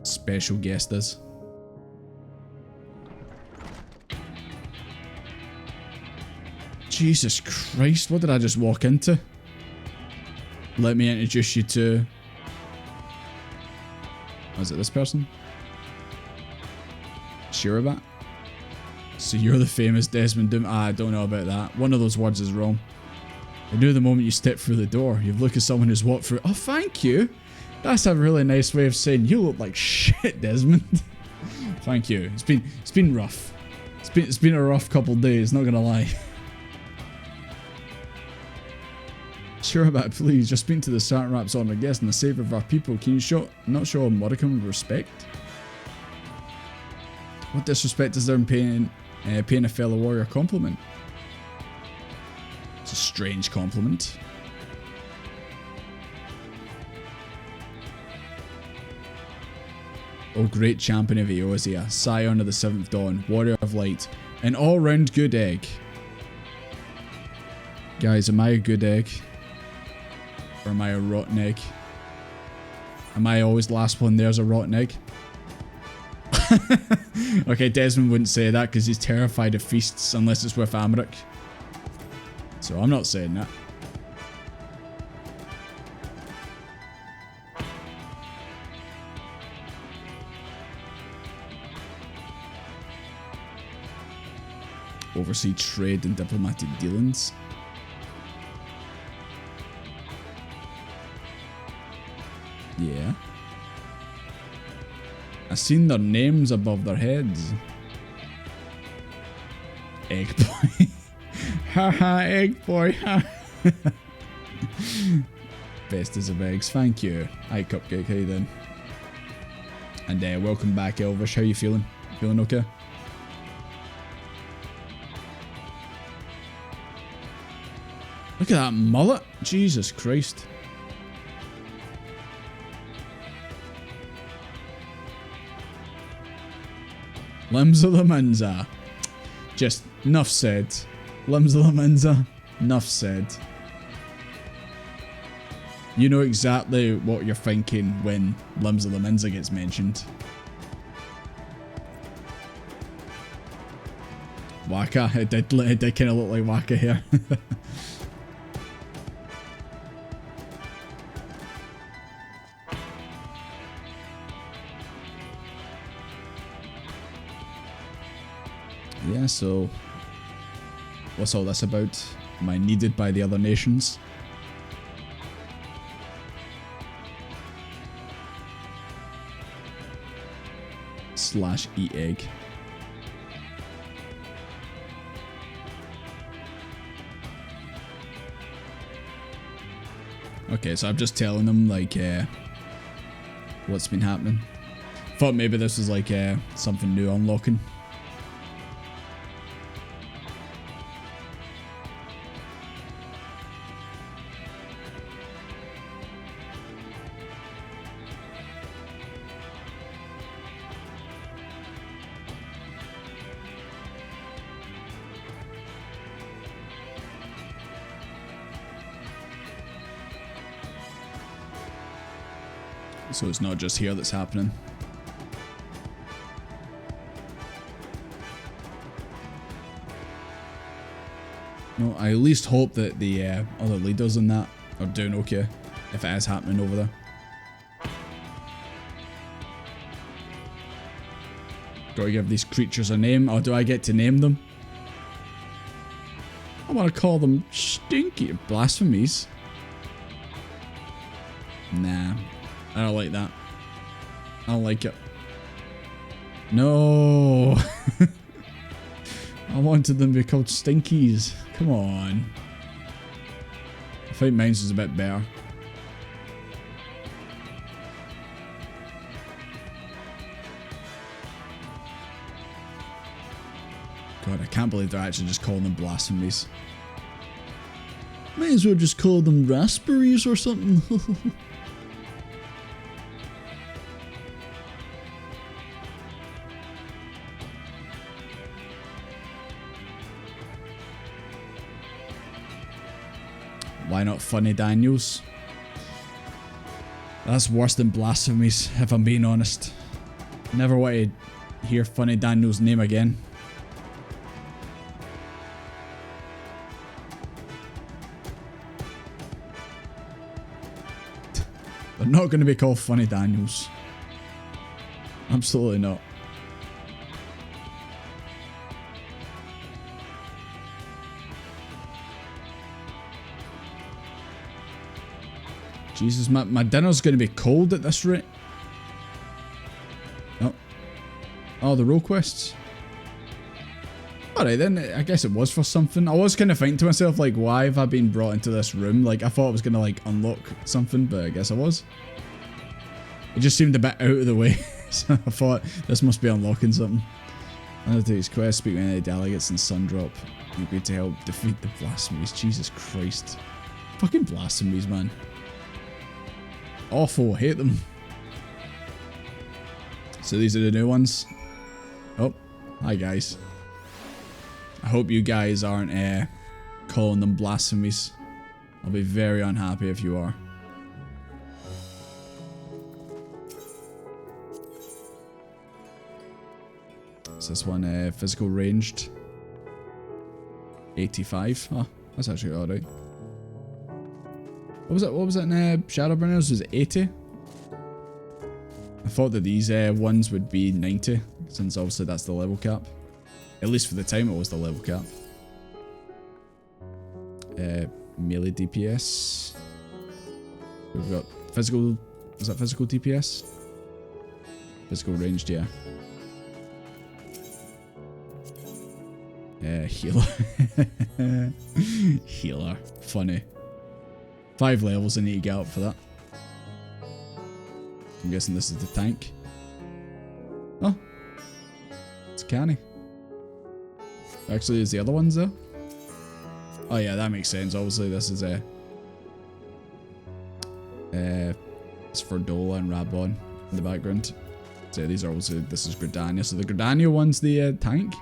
special guest is. Jesus Christ, what did I just walk into? Let me introduce you to... Was it this person? Shirabat? So you're the famous Desmond Doom. I don't know about that. One of those words is wrong. I knew the moment you stepped through the door. You've looked at someone who's walked through... Oh, thank you. That's a really nice way of saying you look like shit, Desmond. Thank you. It's been rough. It's been a rough couple days, not gonna lie. Shirabat, please, just speak to the satraps on our guest and the savior of our people. Can you not show a modicum of respect? What disrespect is there in paying a fellow warrior a compliment? It's a strange compliment. O great champion of Eosia, scion of the 7th dawn, warrior of light, an all-round good egg. Guys, am I a good egg? Or am I a rotten egg? Am I always last one there's a rotten egg? Okay, Desmond wouldn't say that because he's terrified of feasts unless it's with Amric. So I'm not saying that. oversee trade and diplomatic dealings. Yeah. I seen their names above their heads. Egg boy. Haha, egg boy. Bestest of eggs. Thank you. Hi, Cupcake. How you doing? And welcome back, Elvish. How you feeling? Feeling okay? Look at that mullet. Jesus Christ. Limbs of the Minza. Just enough said. Limbs of the Minza. Enough said. You know exactly what you're thinking when Limbs of the Minza gets mentioned. Waka. It did kind of look like Waka here. Yeah, so what's all this about? Am I needed by the other nations? Slash eat egg. Okay, so I'm just telling them like what's been happening. Thought maybe this was like something new unlocking. So it's not just here that's happening. No, I at least hope that the other leaders in that are doing okay, if it is happening over there. Gotta give these creatures a name, or do I get to name them? I want to call them stinky blasphemies. Nah. I don't like that. I don't like it. No. I wanted them to be called Stinkies. Come on. I think mine's is a bit better. God, I can't believe they're actually just calling them blasphemies. Might as well just call them raspberries or something. Why not Funny Daniels? That's worse than blasphemies, if I'm being honest. Never want to hear Funny Daniels' name again. They're not going to be called Funny Daniels. Absolutely not. Jesus, my dinner's going to be cold at this rate. Oh. Oh, the role quests. Alright then, I guess it was for something. I was kind of thinking to myself, like, why have I been brought into this room? Like, I thought I was going to, like, unlock something, but I guess I was. It just seemed a bit out of the way. So I thought, this must be unlocking something. Undertake's quest, speak with any delegates in Sundrop. You agreed to help defeat the blasphemies. Jesus Christ. Fucking blasphemies, man. Awful, hate them. So these are the new ones. Oh, hi guys. I hope you guys aren't calling them blasphemies. I'll be very unhappy if you are. Is this one physical ranged? 85. Oh, that's actually alright. What was it in Shadowbringers? Was it 80? I thought that these ones would be 90, since obviously that's the level cap. At least for the time it was the level cap. Melee DPS. We've got physical, is that physical DPS? Physical ranged, yeah. Healer. Healer. Funny. 5 levels I need to get up for that. I'm guessing this is the tank. Oh. It's canny. Actually, is the other ones there? Oh yeah, that makes sense. Obviously, this is it's for Dola and Rabon in the background. So these are obviously, this is Gridania. So the Gridania one's the tank.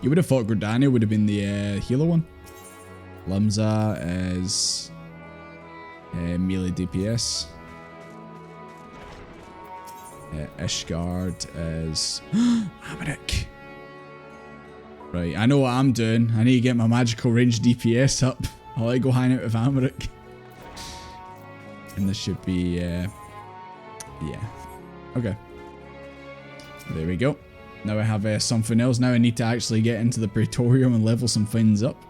You would have thought Gridania would have been the healer one. Limza is melee DPS. Ishgard is Amaric. Right, I know what I'm doing. I need to get my magical range DPS up. I'll like go hang out with Amaric. And this should be yeah. Okay. There we go. Now I have something else. Now I need to actually get into the Praetorium and level some things up.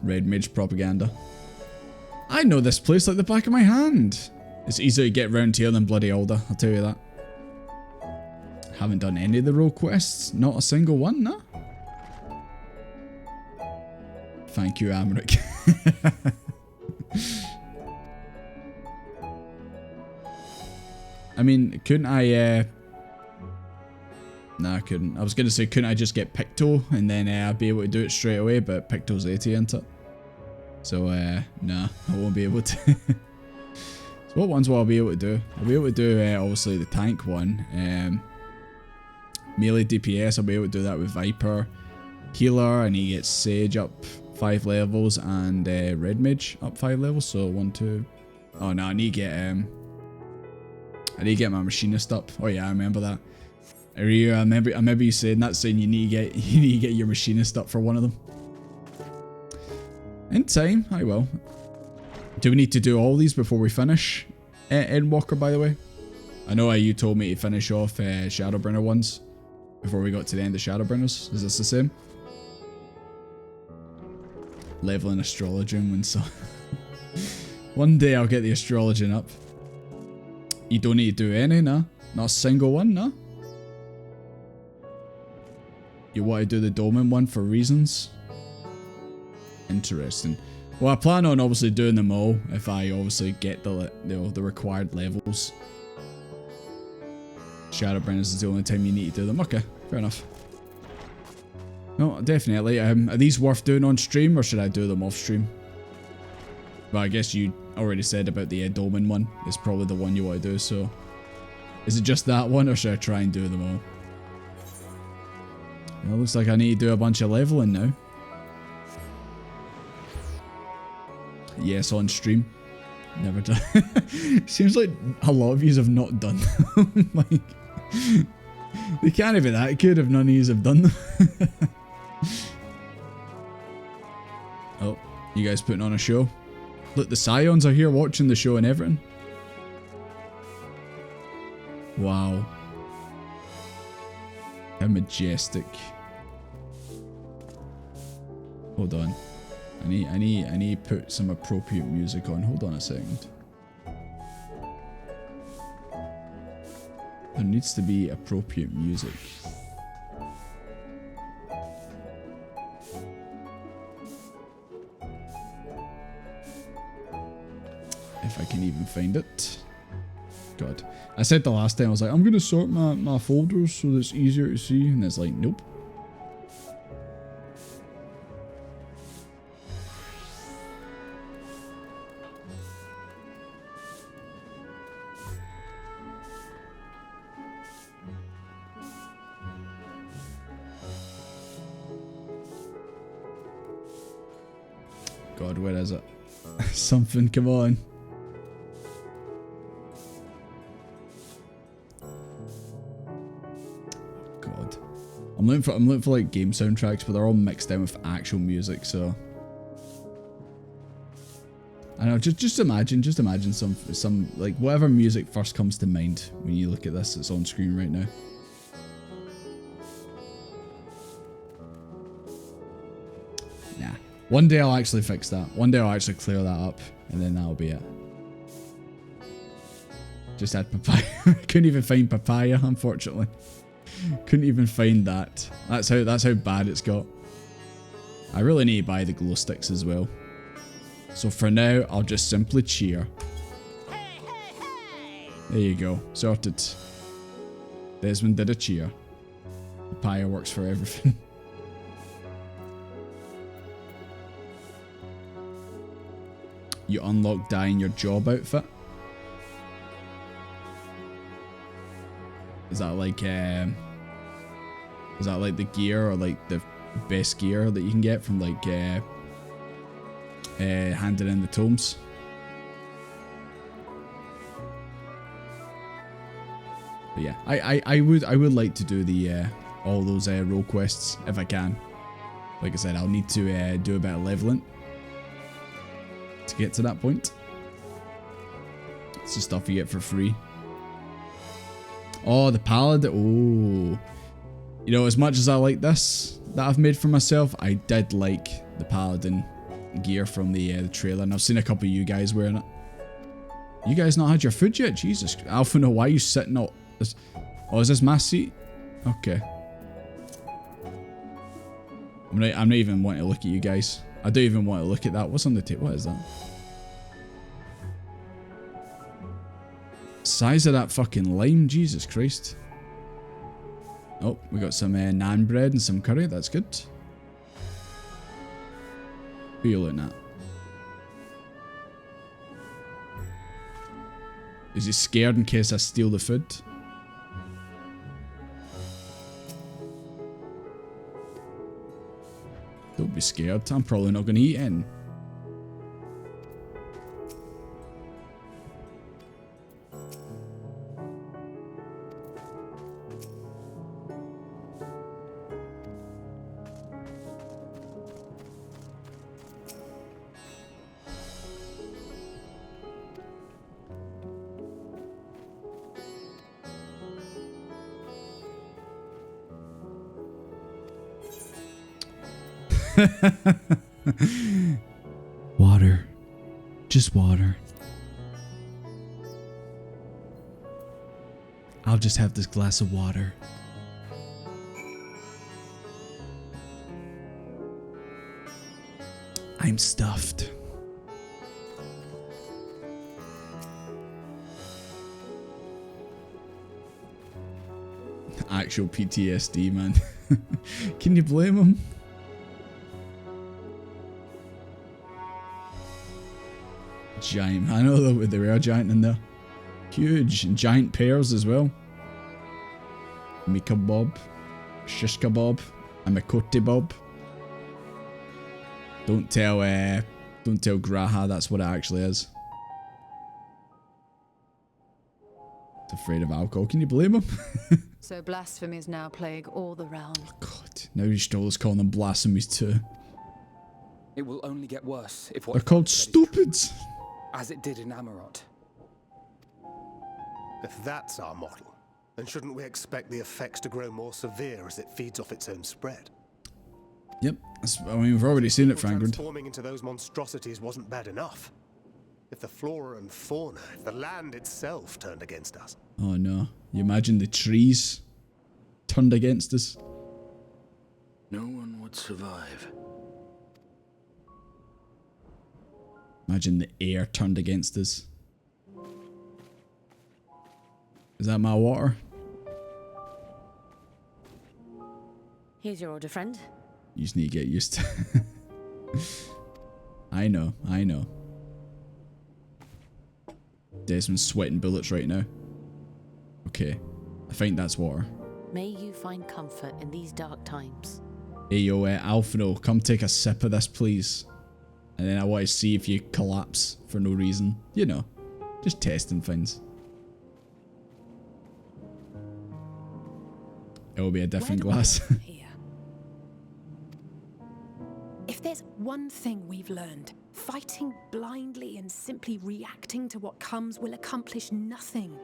Red Mage Propaganda. I know this place like the back of my hand. It's easier to get round here than bloody Alder, I'll tell you that. Haven't done any of the role quests. Not a single one, no? Thank you, Amaric. I mean, couldn't I, Nah, I couldn't. I was going to say, couldn't I just get Picto and then I'd be able to do it straight away, but Picto's 80, isn't it? So, nah, I won't be able to. So what ones will I be able to do? I'll be able to do, obviously, the tank one. Melee DPS, I'll be able to do that with Viper. Healer, I need to get Sage up 5 levels and Red Mage up 5 levels. So 1, 2. Oh no, I need to get my machinist up. Oh yeah, I remember that. I remember you saying that, saying you need to get your machinist up for one of them. In time, I will. Do we need to do all these before we finish Endwalker, by the way? I know you told me to finish off Shadowbringer ones before we got to the end of Shadowbringers. Is this the same? Leveling Astrologian when so. One day I'll get the Astrologian up. You don't need to do any, nah? Not a single one, nah? You want to do the Doman one for reasons? Interesting. Well, I plan on obviously doing them all if I obviously get the required levels. Shadowbringers is the only time you need to do them. Okay, fair enough. No, definitely. Are these worth doing on stream or should I do them off stream? Well, I guess you already said about the Doman one. It's probably the one you want to do, so... Is it just that one or should I try and do them all? Well, it looks like I need to do a bunch of leveling now. Yes, on stream. Never done. Seems like a lot of yous have not done them. Like, they can't be that good if none of yous have done them. Oh, you guys putting on a show? Look, the Scions are here watching the show and everything. Wow. How majestic. Hold on. I need to put some appropriate music on. Hold on a second. There needs to be appropriate music. If I can even find it. God. I said the last time, I was like, I'm going to sort my folders so that it's easier to see. And it's like, nope. God, where is it? Something, come on. God. I'm looking for like game soundtracks, but they're all mixed in with actual music, so I know, just imagine some like whatever music first comes to mind when you look at this that's on screen right now. Nah. One day I'll actually fix that. One day I'll actually clear that up, and then that'll be it. Just had papaya. Couldn't even find papaya, unfortunately. Couldn't even find that. That's how bad it's got. I really need to buy the glow sticks as well. So for now, I'll just simply cheer. There you go. Sorted. Desmond did a cheer. Papaya works for everything. You unlock dyeing your job outfit. Is that like the gear or like the best gear that you can get from like handing in the tomes? But yeah, I would like to do the all those role quests if I can. Like I said, I'll need to do a bit of leveling to get to that point. It's the stuff you get for free. Oh, the paladin. Oh. You know, as much as I like this that I've made for myself, I did like the paladin gear from the trailer, and I've seen a couple of you guys wearing it. You guys not had your food yet? Jesus. Alpha, no, why are you sitting on this? Oh, is this my seat? Okay. I'm not even wanting to look at you guys. I don't even want to look at that. What's on the table? What is that? Size of that fucking lime, Jesus Christ. Oh, we got some naan bread and some curry, that's good. Who are you looking at? Is he scared in case I steal the food? Don't be scared, I'm probably not going to eat in. Water. Just water. I'll just have this glass of water. I'm stuffed. Actual PTSD, man. Can you blame him? Giant. I know there were a giant in there. Huge. And giant pears as well. Me kebab. Shish kebab. And a kote bob. Don't tell Graha that's what it actually is. It's afraid of alcohol. Can you blame him? So blasphemies now plague all the realm. Oh God. Now you Stolas calling them blasphemies too. It will only get worse if what they're called stupids. As it did in Amarot. If that's our model, then shouldn't we expect the effects to grow more severe as it feeds off its own spread? Yep. I mean, we've already seen it, Frangrid. Transforming into those monstrosities wasn't bad enough. If the flora and fauna, if the land itself turned against us. Oh no. You imagine the trees turned against us? No one would survive. Imagine the air turned against us. Is that my water? Here's your order, friend. You just need to get used to it. I know. Desmond's sweating bullets right now. Okay. I think that's water. May you find comfort in these dark times. Hey yo, Alphino, come take a sip of this, please. And then I want to see if you collapse for no reason. You know, just testing things. It will be a different glass. Here? If If there's one thing we've learned, fighting blindly and simply reacting to what comes will accomplish nothing.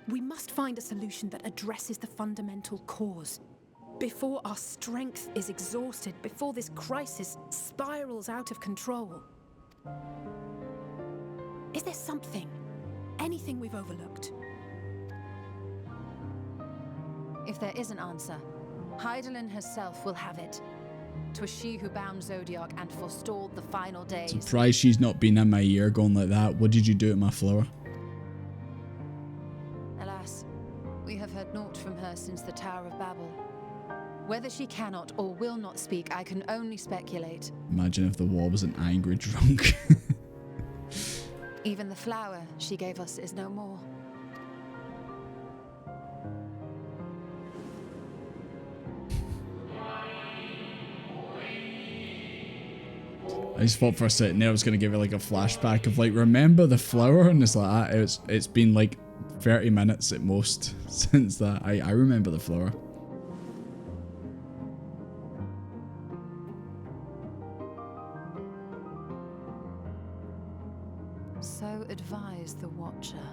We must find a solution that addresses the fundamental cause. Before our strength is exhausted, before this crisis spirals out of control. Is there something, anything we've overlooked? If there is an answer, Hydaelyn herself will have it. 'Twas she who bound Zodiac and forestalled the final days. Surprised she's not been in my ear going like that. What did you do to my flower? Alas, we have heard naught from her since the Tower of Babel. Whether she cannot or will not speak, I can only speculate. Imagine if the wall was an angry drunk. Even the flower she gave us is no more. I just thought for a second there I was going to give it like a flashback of like, remember the flower? And it's like, it's been like 30 minutes at most since that. I remember the flower. So advised the Watcher.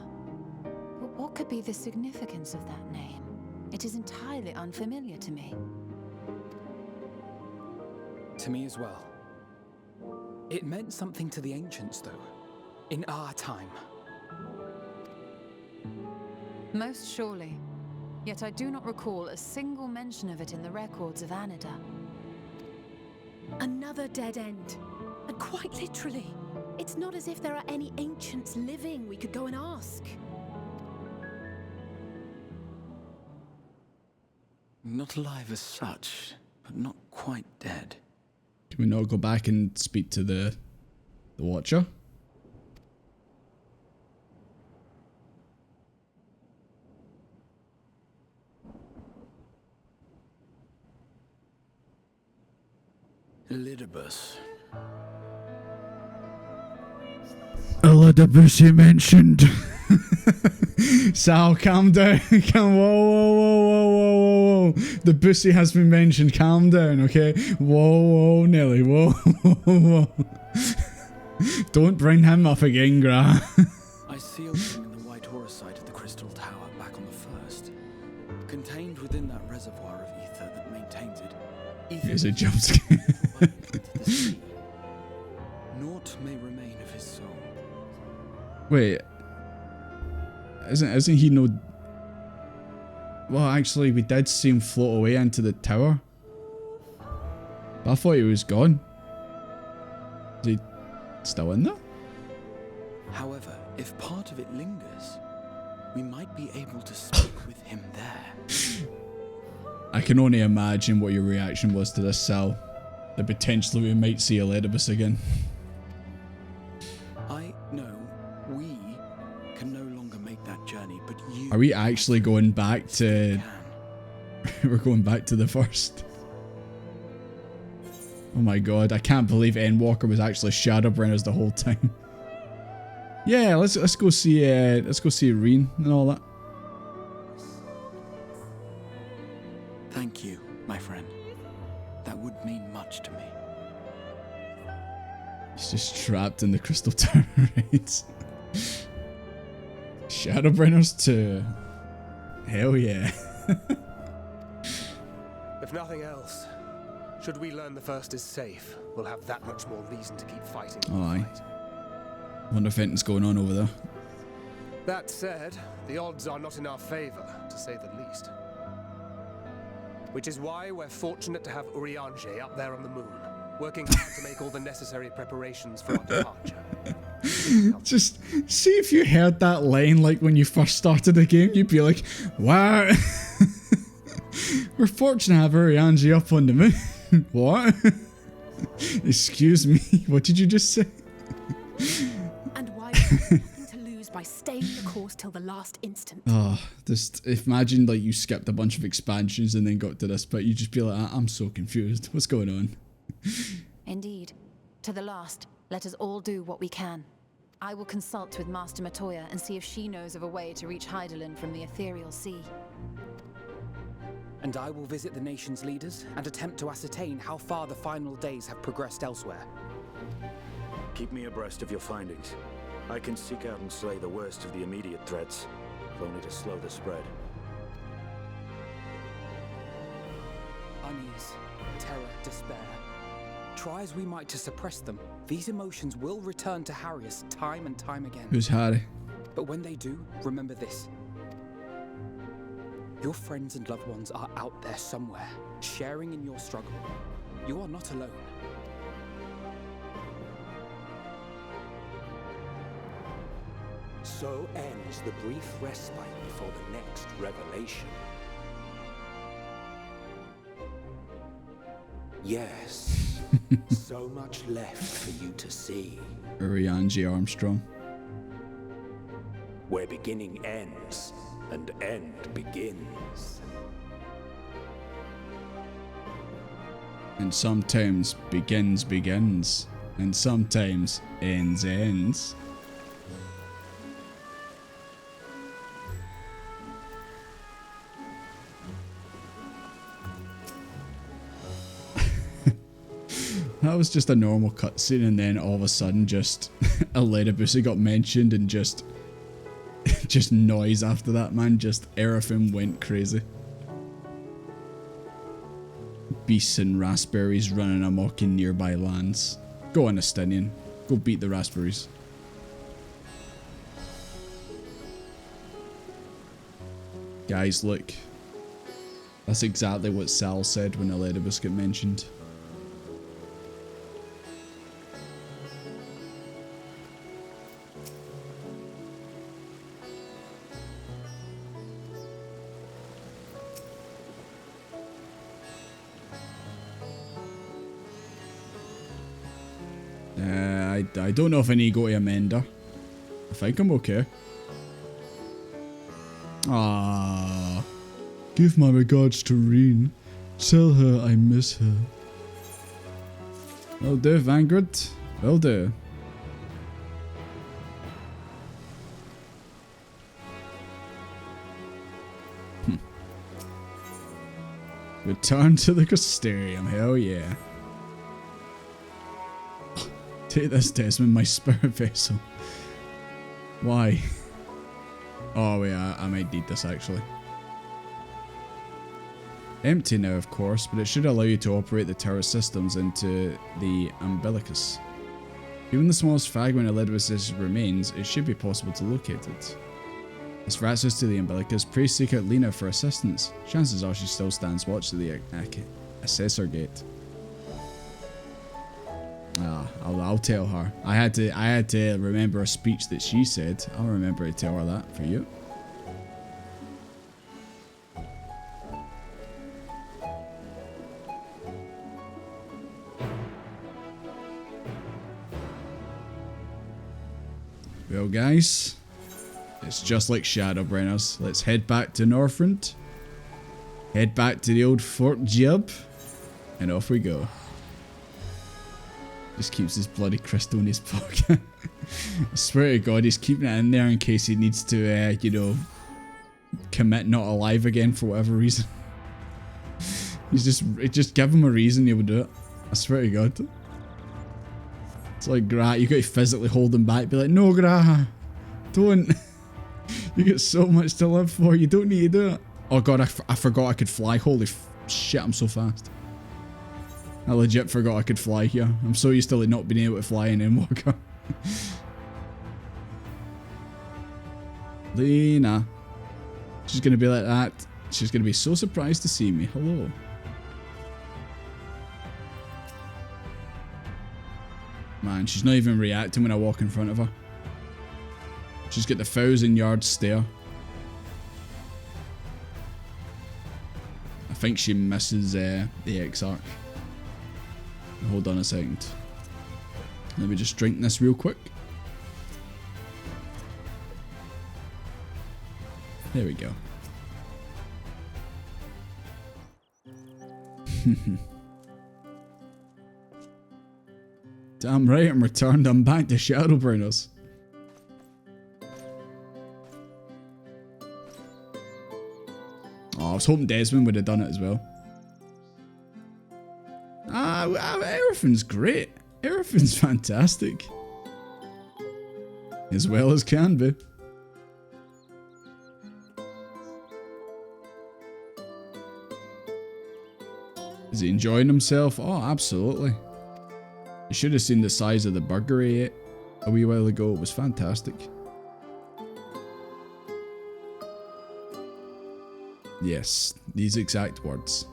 But what could be the significance of that name? It is entirely unfamiliar to me. To me as well. It meant something to the ancients, though. In our time. Most surely. Yet I do not recall a single mention of it in the records of Anida. Another dead end. And quite literally. It's not as if there are any ancients living we could go and ask. Not alive as such, but not quite dead. Can we not go back and speak to the Watcher? Elidibus. Elidibus you mentioned. Sal, calm down. Whoa. The bussy has been mentioned. Calm down, okay? Whoa, Nelly. Whoa. Don't bring him up again, Gra. I sealed him in the White Horus site of the Crystal Tower back on the first. Contained within that reservoir of ether that maintains it. Here's a jump scare. Naught may remain of his soul. Wait. Isn't he no... Well, actually, we did see him float away into the tower. But I thought he was gone. Is he still in there? However, if part of it lingers, we might be able to speak with him there. I can only imagine what your reaction was to this, Sal. That potentially we might see Elidibus again. I know we can no longer make that journey, but you... Are we actually going back to... We're going back to the first. Oh my god, I can't believe Endwalker was actually Shadowbringers the whole time. Yeah, let's go see Irene and all that. Thank you, my friend. That would mean much to me. He's just trapped in the Crystal Tower, right? Shadowbringers 2. Hell yeah. If nothing else, should we learn the first is safe, we'll have that much more reason to keep fighting. Oh, aye. Wonder if anything's going on over there. That said, the odds are not in our favor, to say the least. Which is why we're fortunate to have Urianger up there on the moon, working hard to make all the necessary preparations for our departure. Just see if you heard that line like when you first started the game, you'd be like, wow. We're fortunate to have Urianger up on the moon. What? Excuse me, what did you just say? And why we have nothing to lose by staying the course till the last instant. Oh, just imagine like you skipped a bunch of expansions and then got to this, but you just be like, I'm so confused. What's going on? Indeed. To the last, let us all do what we can. I will consult with Master Matoya and see if she knows of a way to reach Hydaelyn from the ethereal sea. and I will visit the nation's leaders and attempt to ascertain how far the final days have progressed elsewhere. Keep me abreast of your findings. I can seek out and slay the worst of the immediate threats, if only to slow the spread. Unease, terror, despair. Try as we might to suppress them, these emotions will return to harry us time and time again. Who's Harry? But when they do, remember this. Your friends and loved ones are out there somewhere, sharing in your struggle. You are not alone. So ends the brief respite before the next revelation. Yes, so much left for you to see. Urianji Armstrong. Where beginning ends and end begins. And sometimes begins, and sometimes ends. That was just a normal cutscene, and then all of a sudden, just Elidibus got mentioned, and just noise after that, man. Just everything went crazy. Beasts and raspberries running amok in nearby lands. Go on, Estinian. Go beat the raspberries. Guys, look. That's exactly what Sal said when Elidibus got mentioned. I don't know if I need to go to Amenda. I think I'm okay. Ah, Give my regards to Reen. Tell her I miss her. Will do, Vanguard. Will do. Return to the Crystarium. Hell yeah. Take this, Desmond, my spirit vessel. Why? Oh wait, I might need this actually. Empty now, of course, but it should allow you to operate the tower systems into the umbilicus. Even the smallest fragment of Elidibus' remains, it should be possible to locate it. As for access to the umbilicus, pray seek out Lena for assistance. Chances are she still stands watch to the assessor gate. Ah, I'll tell her. I had to remember a speech that she said. I'll remember to tell her that for you. Well, guys, it's just like Shadowbringers. Let's head back to Northrend. Head back to the old Fort Jib, and off we go. Just keeps his bloody crystal in his pocket. I swear to God, he's keeping it in there in case he needs to, you know, commit not alive again for whatever reason. Just give him a reason, he would do it. I swear to God. It's like, Gra, you got to physically hold him back. Be like, no, Gra, don't. You got so much to live for. You don't need to do it. Oh God, I forgot I could fly. Holy shit, I'm so fast. I legit forgot I could fly here. I'm so used to not being able to fly in Endwalker. Lena. She's going to be like that. She's going to be so surprised to see me. Hello. Man, she's not even reacting when I walk in front of her. She's got the 1,000-yard stare. I think she misses the Exarch. Hold on a second. Let me just drink this real quick. There we go. Damn right, I'm returned. I'm back to Shadowbringers. Oh, was hoping Desmond would have done it as well. Everything's great. Everything's fantastic. As well as can be. Is he enjoying himself? Oh, absolutely. You should have seen the size of the burger he ate a wee while ago. It was fantastic. Yes, these exact words.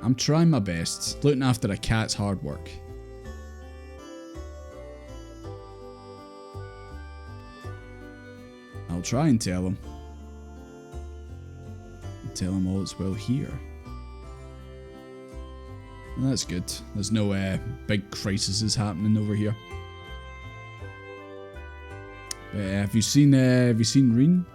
I'm trying my best. Looking after a cat's hard work. I'll try and tell him. Tell him all is well here. Well, that's good. There's no big crises happening over here. Have you seen Reen?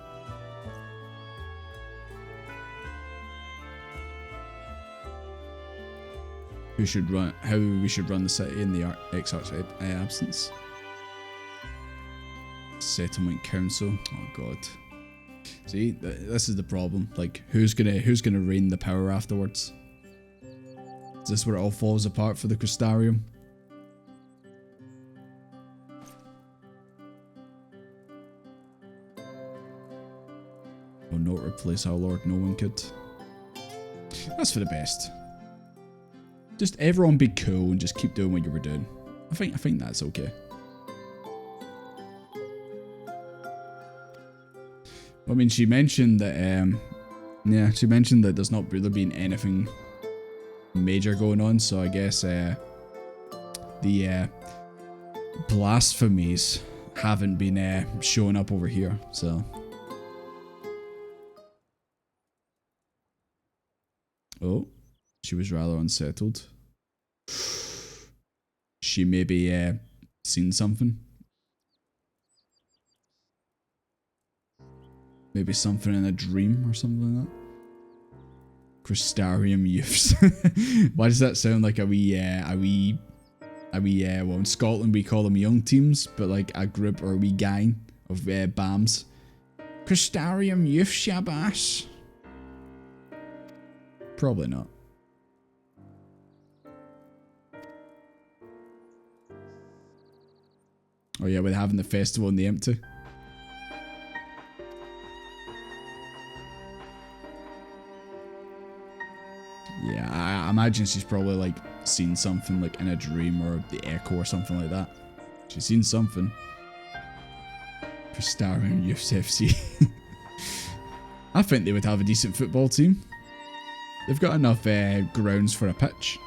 How we should run the city in the XIV absence. Settlement Council. Oh god. See, this is the problem. Like, who's gonna reign the power afterwards? Is this where it all falls apart for the Crystarium? Will not replace our Lord. No one could. That's for the best. Just everyone be cool and just keep doing what you were doing. I think that's okay. I mean, she mentioned that, yeah, she mentioned that there's not really been anything major going on, so I guess, the, blasphemies haven't been, showing up over here, so. Oh, she was rather unsettled. She maybe, seen something. Maybe something in a dream or something like that. Crystarium youths. Why does that sound like well, in Scotland we call them young teams, but like a group or a wee gang of BAMs. Crystarium youth shabash. Probably not. Oh yeah, we're having the festival in the empty. Yeah, I imagine she's probably like seen something like in a dream or the echo or something like that. She's seen something. Crystarium Youths FC. I think they would have a decent football team. They've got enough grounds for a pitch.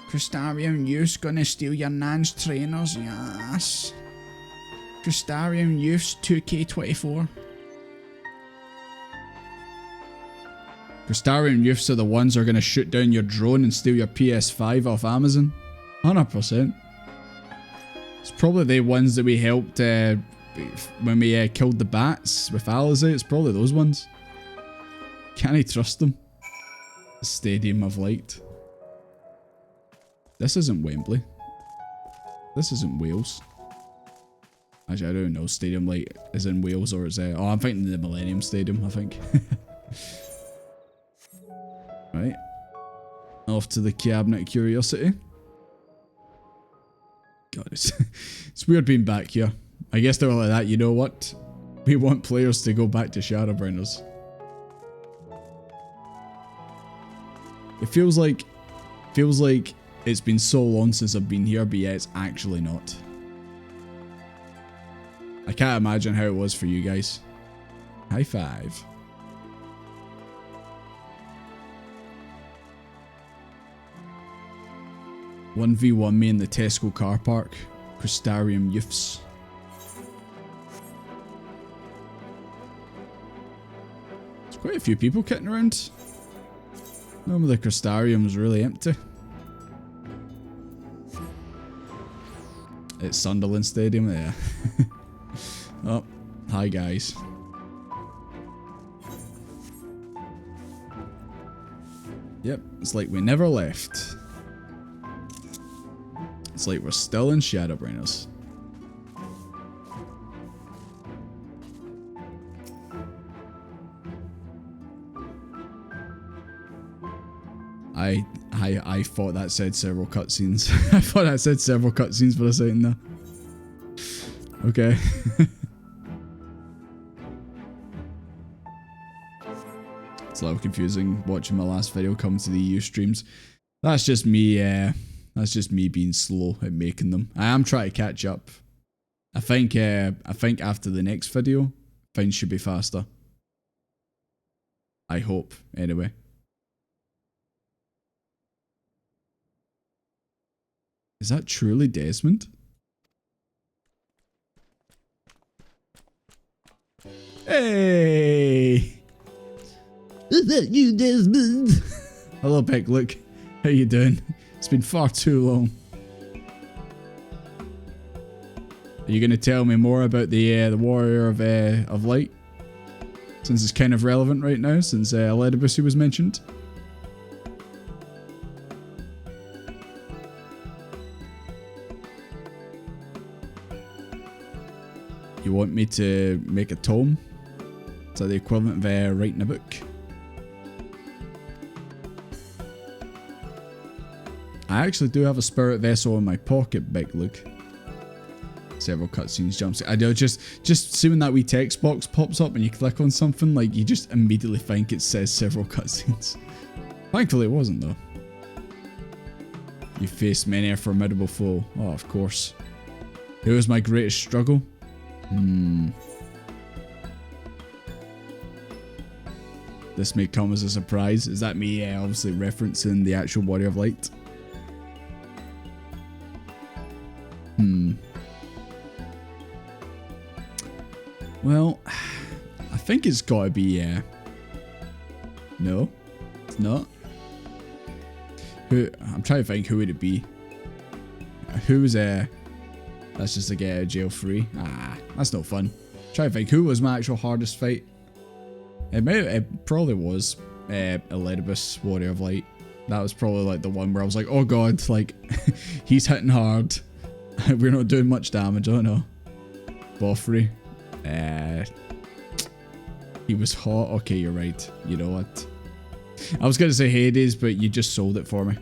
Crystarium Youths gonna steal your nan's trainers, yes. Crystarium Youths 2K24. Crystarium Youths are the ones who are gonna shoot down your drone and steal your PS5 off Amazon. 100%. It's probably the ones that we helped when we killed the bats with Alizé. It's probably those ones. Can't I trust them? The Stadium of Light. This isn't Wembley. This isn't Wales. Actually, I don't know. Stadium Light is in Wales or it's... oh, I'm thinking the Millennium Stadium, I think. Right. Off to the Cabinet of Curiosity. God, it's weird being back here. I guess they were like that, you know what? We want players to go back to Shadowbringers. It feels like it's been so long since I've been here, but yeah, it's actually not. I can't imagine how it was for you guys. High five. "1v1 me in the Tesco car park. Crystarium Youths." There's quite a few people kicking around. Normally the Crystarium is really empty. It's Sunderland Stadium, yeah. Oh, hi guys. Yep, it's like we never left. It's like we're still in Shadowbringers. I thought that said several cutscenes. I thought that said several cutscenes for a second there. Okay. It's a little confusing watching my last video come to the EU streams. That's just me. That's just me being slow at making them. I am trying to catch up. I think after the next video, things should be faster. I hope, anyway. Is that truly Desmond? Hey! Is that you, Desmond? Hello, Peck. Look, how you doing? It's been far too long. Are you going to tell me more about the Warrior of Light? Since it's kind of relevant right now, since Ledibus was mentioned. You want me to make a tome? Is that the equivalent of writing a book? I actually do have a spirit vessel in my pocket, Big Luke. Several cutscenes jumps. I know, just see when that wee text box pops up and you click on something, like you just immediately think it says several cutscenes. Thankfully it wasn't though. You faced many a formidable foe. Oh, of course. Who was my greatest struggle? This may come as a surprise. Is that me obviously referencing the actual Warrior of Light? Well, I think it's gotta be, no, it's not. I'm trying to think, who would it be? Who was, that's just to get out of jail free. Ah, that's no fun. Trying to think, who was my actual hardest fight? It probably was, Ledibus, Warrior of Light. That was probably like the one where I was like, oh god, like, he's hitting hard. We're not doing much damage, oh no. Boffrey. He was hot. Okay, you're right. You know what? I was going to say Hades, but you just sold it for me.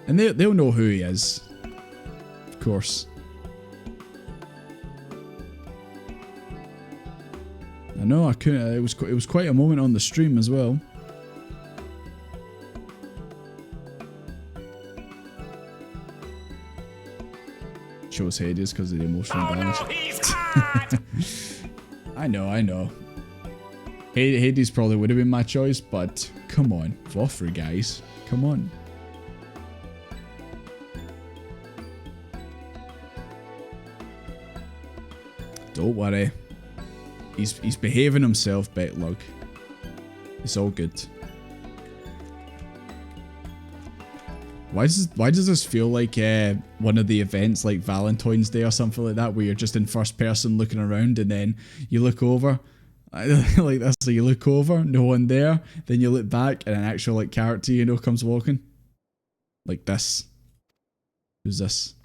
And they'll know who he is. Of course. I know, I couldn't. It was quite a moment on the stream as well. Chose Hades because of the emotional damage. No, he's hot! I know. Hades probably would have been my choice, but come on, Voffrey guys, come on. Don't worry, he's behaving himself, Betlug. It's all good. Why does this feel like one of the events like Valentine's Day or something like that, where you're just in first person looking around and then you look over like this, so you look over, no one there, then you look back and an actual like character you know comes walking like this. Who's this?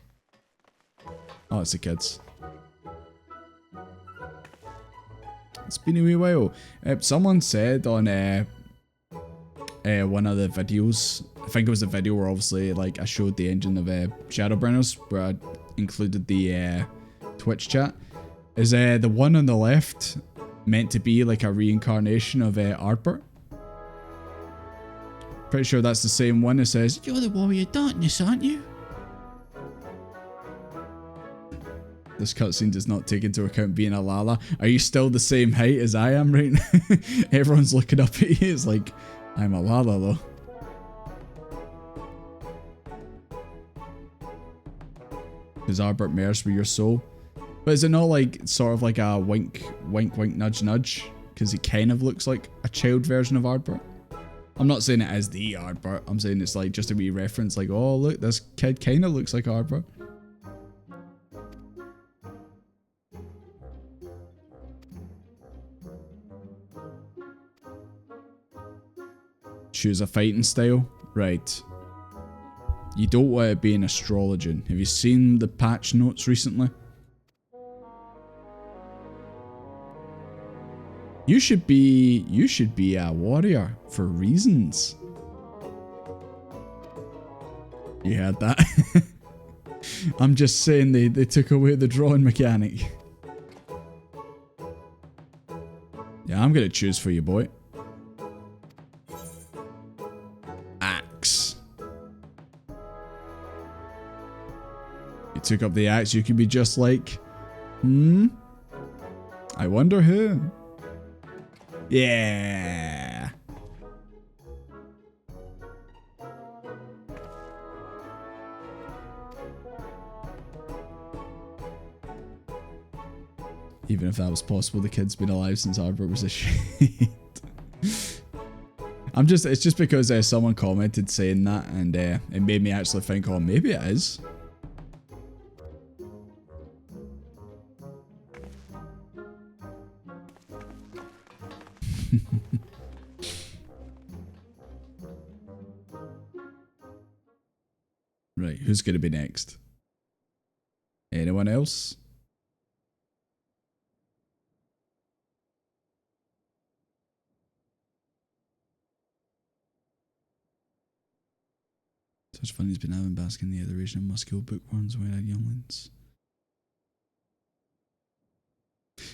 Oh, it's the kids. It's been a wee while. Someone said on one of the videos, I think it was a video where obviously like I showed the engine of Shadowbringers, where I included the Twitch chat. Is the one on the left meant to be like a reincarnation of Ardbert? Pretty sure that's the same one that says, "You're the warrior darkness, aren't you?" This cutscene does not take into account being a Lala. Are you still the same height as I am right now? Everyone's looking up at you. It's like, I'm a Lala though. Does Ardbert merge with your soul? But is it not like sort of like a wink, wink, wink, nudge, nudge? Because he kind of looks like a child version of Ardbert. I'm not saying it as the Ardbert. I'm saying it's like just a wee reference, like, oh look, this kid kind of looks like Ardbert. Choose a fighting style. Right. You don't want to be an astrologian. Have you seen the patch notes recently? You should be a warrior for reasons. You heard that? I'm just saying they took away the drawing mechanic. Yeah, I'm gonna choose for you, boy. Axe. You took up the axe, you could be just like, I wonder who. Yeah. Even if that was possible, the kid's been alive since Arbor was a shade. It's just because someone commented saying that, and it made me actually think, oh, maybe it is. Right, who's going to be next? Anyone else? Such fun he's been having basking in the adoration of muscular bookworms, wide-eyed younglings.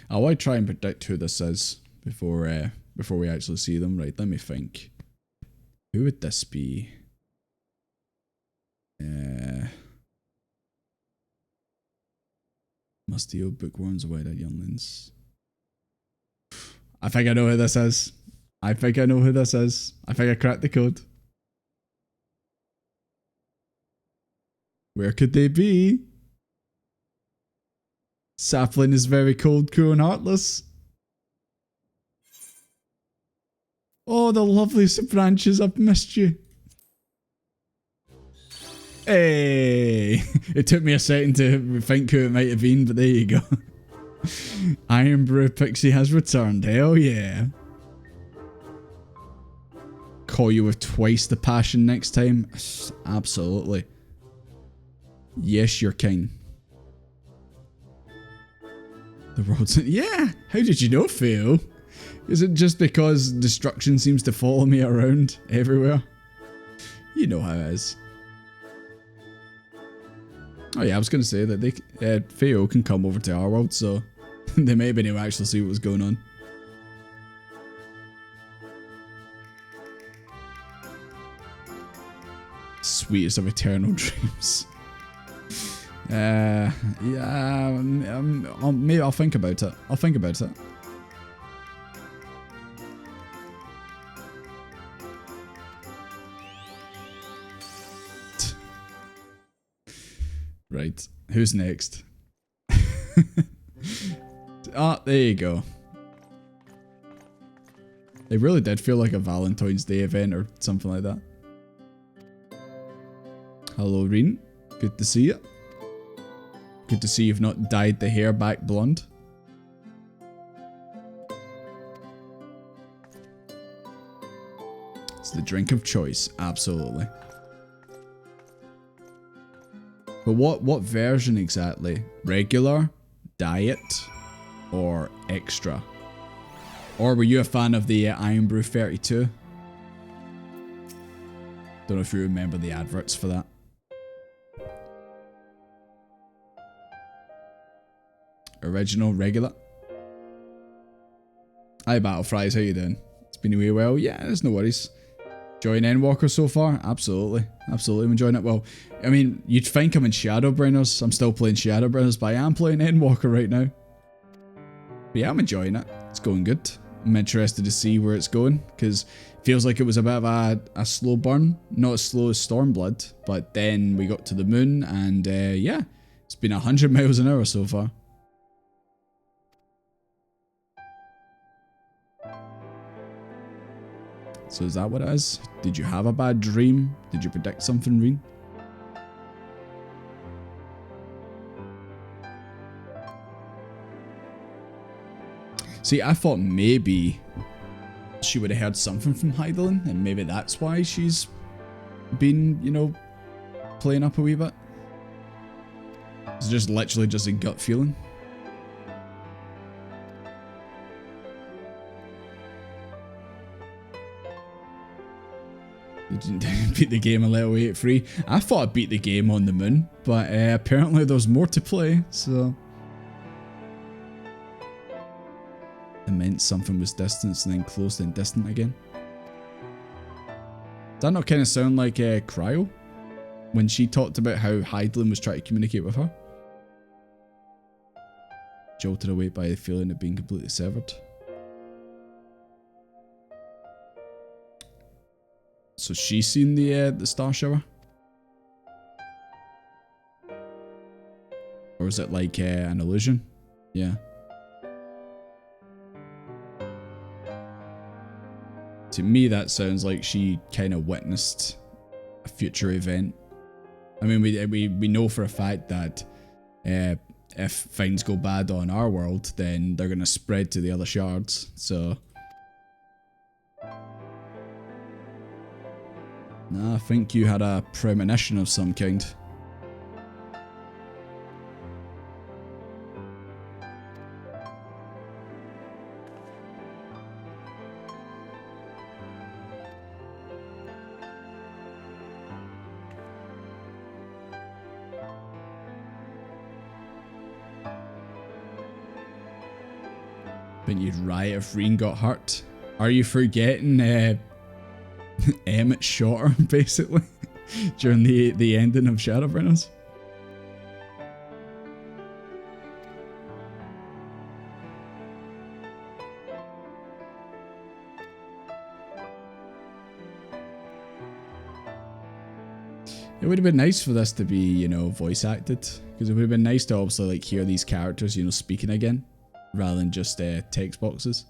I want to try and predict who this is before we actually see them. Right, let me think. Who would this be? Musty old bookworms, wide-eyed younglings. I think I know who this is. I think I cracked the code. Where could they be? Sapling is very cold, cruel, and heartless. Oh, the loveliest of branches, I've missed you. Hey! It took me a second to think who it might have been, but there you go. Iron Brew Pixie has returned, hell yeah. Call you with twice the passion next time? Absolutely. Yes, you're king. The roads. Yeah! How did you know, Phil? Is it just because destruction seems to follow me around everywhere? You know how it is. Oh yeah, I was going to say that they, Theo can come over to our world, so they may have been able to actually see what was going on. Sweetest of eternal dreams. Yeah, maybe I'll think about it. I'll think about it. Right, who's next? Ah, there you go. It really did feel like a Valentine's Day event or something like that. Hello, Reen. Good to see you. Good to see you've not dyed the hair back blonde. It's the drink of choice, absolutely. But what version exactly? Regular, diet, or extra? Or were you a fan of the Iron Brew 32? Don't know if you remember the adverts for that. Original, regular. Hi Battle Fries, how you doing? It's been a wee while. Yeah, there's no worries. Enjoying Endwalker so far? Absolutely. Absolutely, I'm enjoying it. Well, I mean, you'd think I'm in Shadowbringers. I'm still playing Shadowbringers, but I am playing Endwalker right now. But yeah, I'm enjoying it. It's going good. I'm interested to see where it's going, because it feels like it was a bit of a slow burn. Not as slow as Stormblood, but then we got to the moon, and yeah, it's been 100 miles an hour so far. So is that what it is? Did you have a bad dream? Did you predict something, Reen? See, I thought maybe she would have heard something from Heidelin, and maybe that's why she's been, you know, playing up a wee bit. It's just literally just a gut feeling. You didn't beat the game and let away at free. I thought I beat the game on the moon, but apparently there's more to play, so... It meant something was distant and then close then distant again. Does that not kind of sound like Cryo? When she talked about how Hydaelyn was trying to communicate with her? Jolted away by the feeling of being completely severed. So she's seen the star shower? Or is it like an illusion? Yeah. To me, that sounds like she kind of witnessed a future event. I mean, we know for a fact that if things go bad on our world, then they're going to spread to the other shards, so... Nah, I think you had a premonition of some kind. Think you'd riot if Reen got hurt? Are you forgetting Emmett shot her, basically, during the ending of Shadowbringers? It would have been nice for this to be, you know, voice acted, because it would have been nice to obviously like hear these characters, you know, speaking again, rather than just text boxes.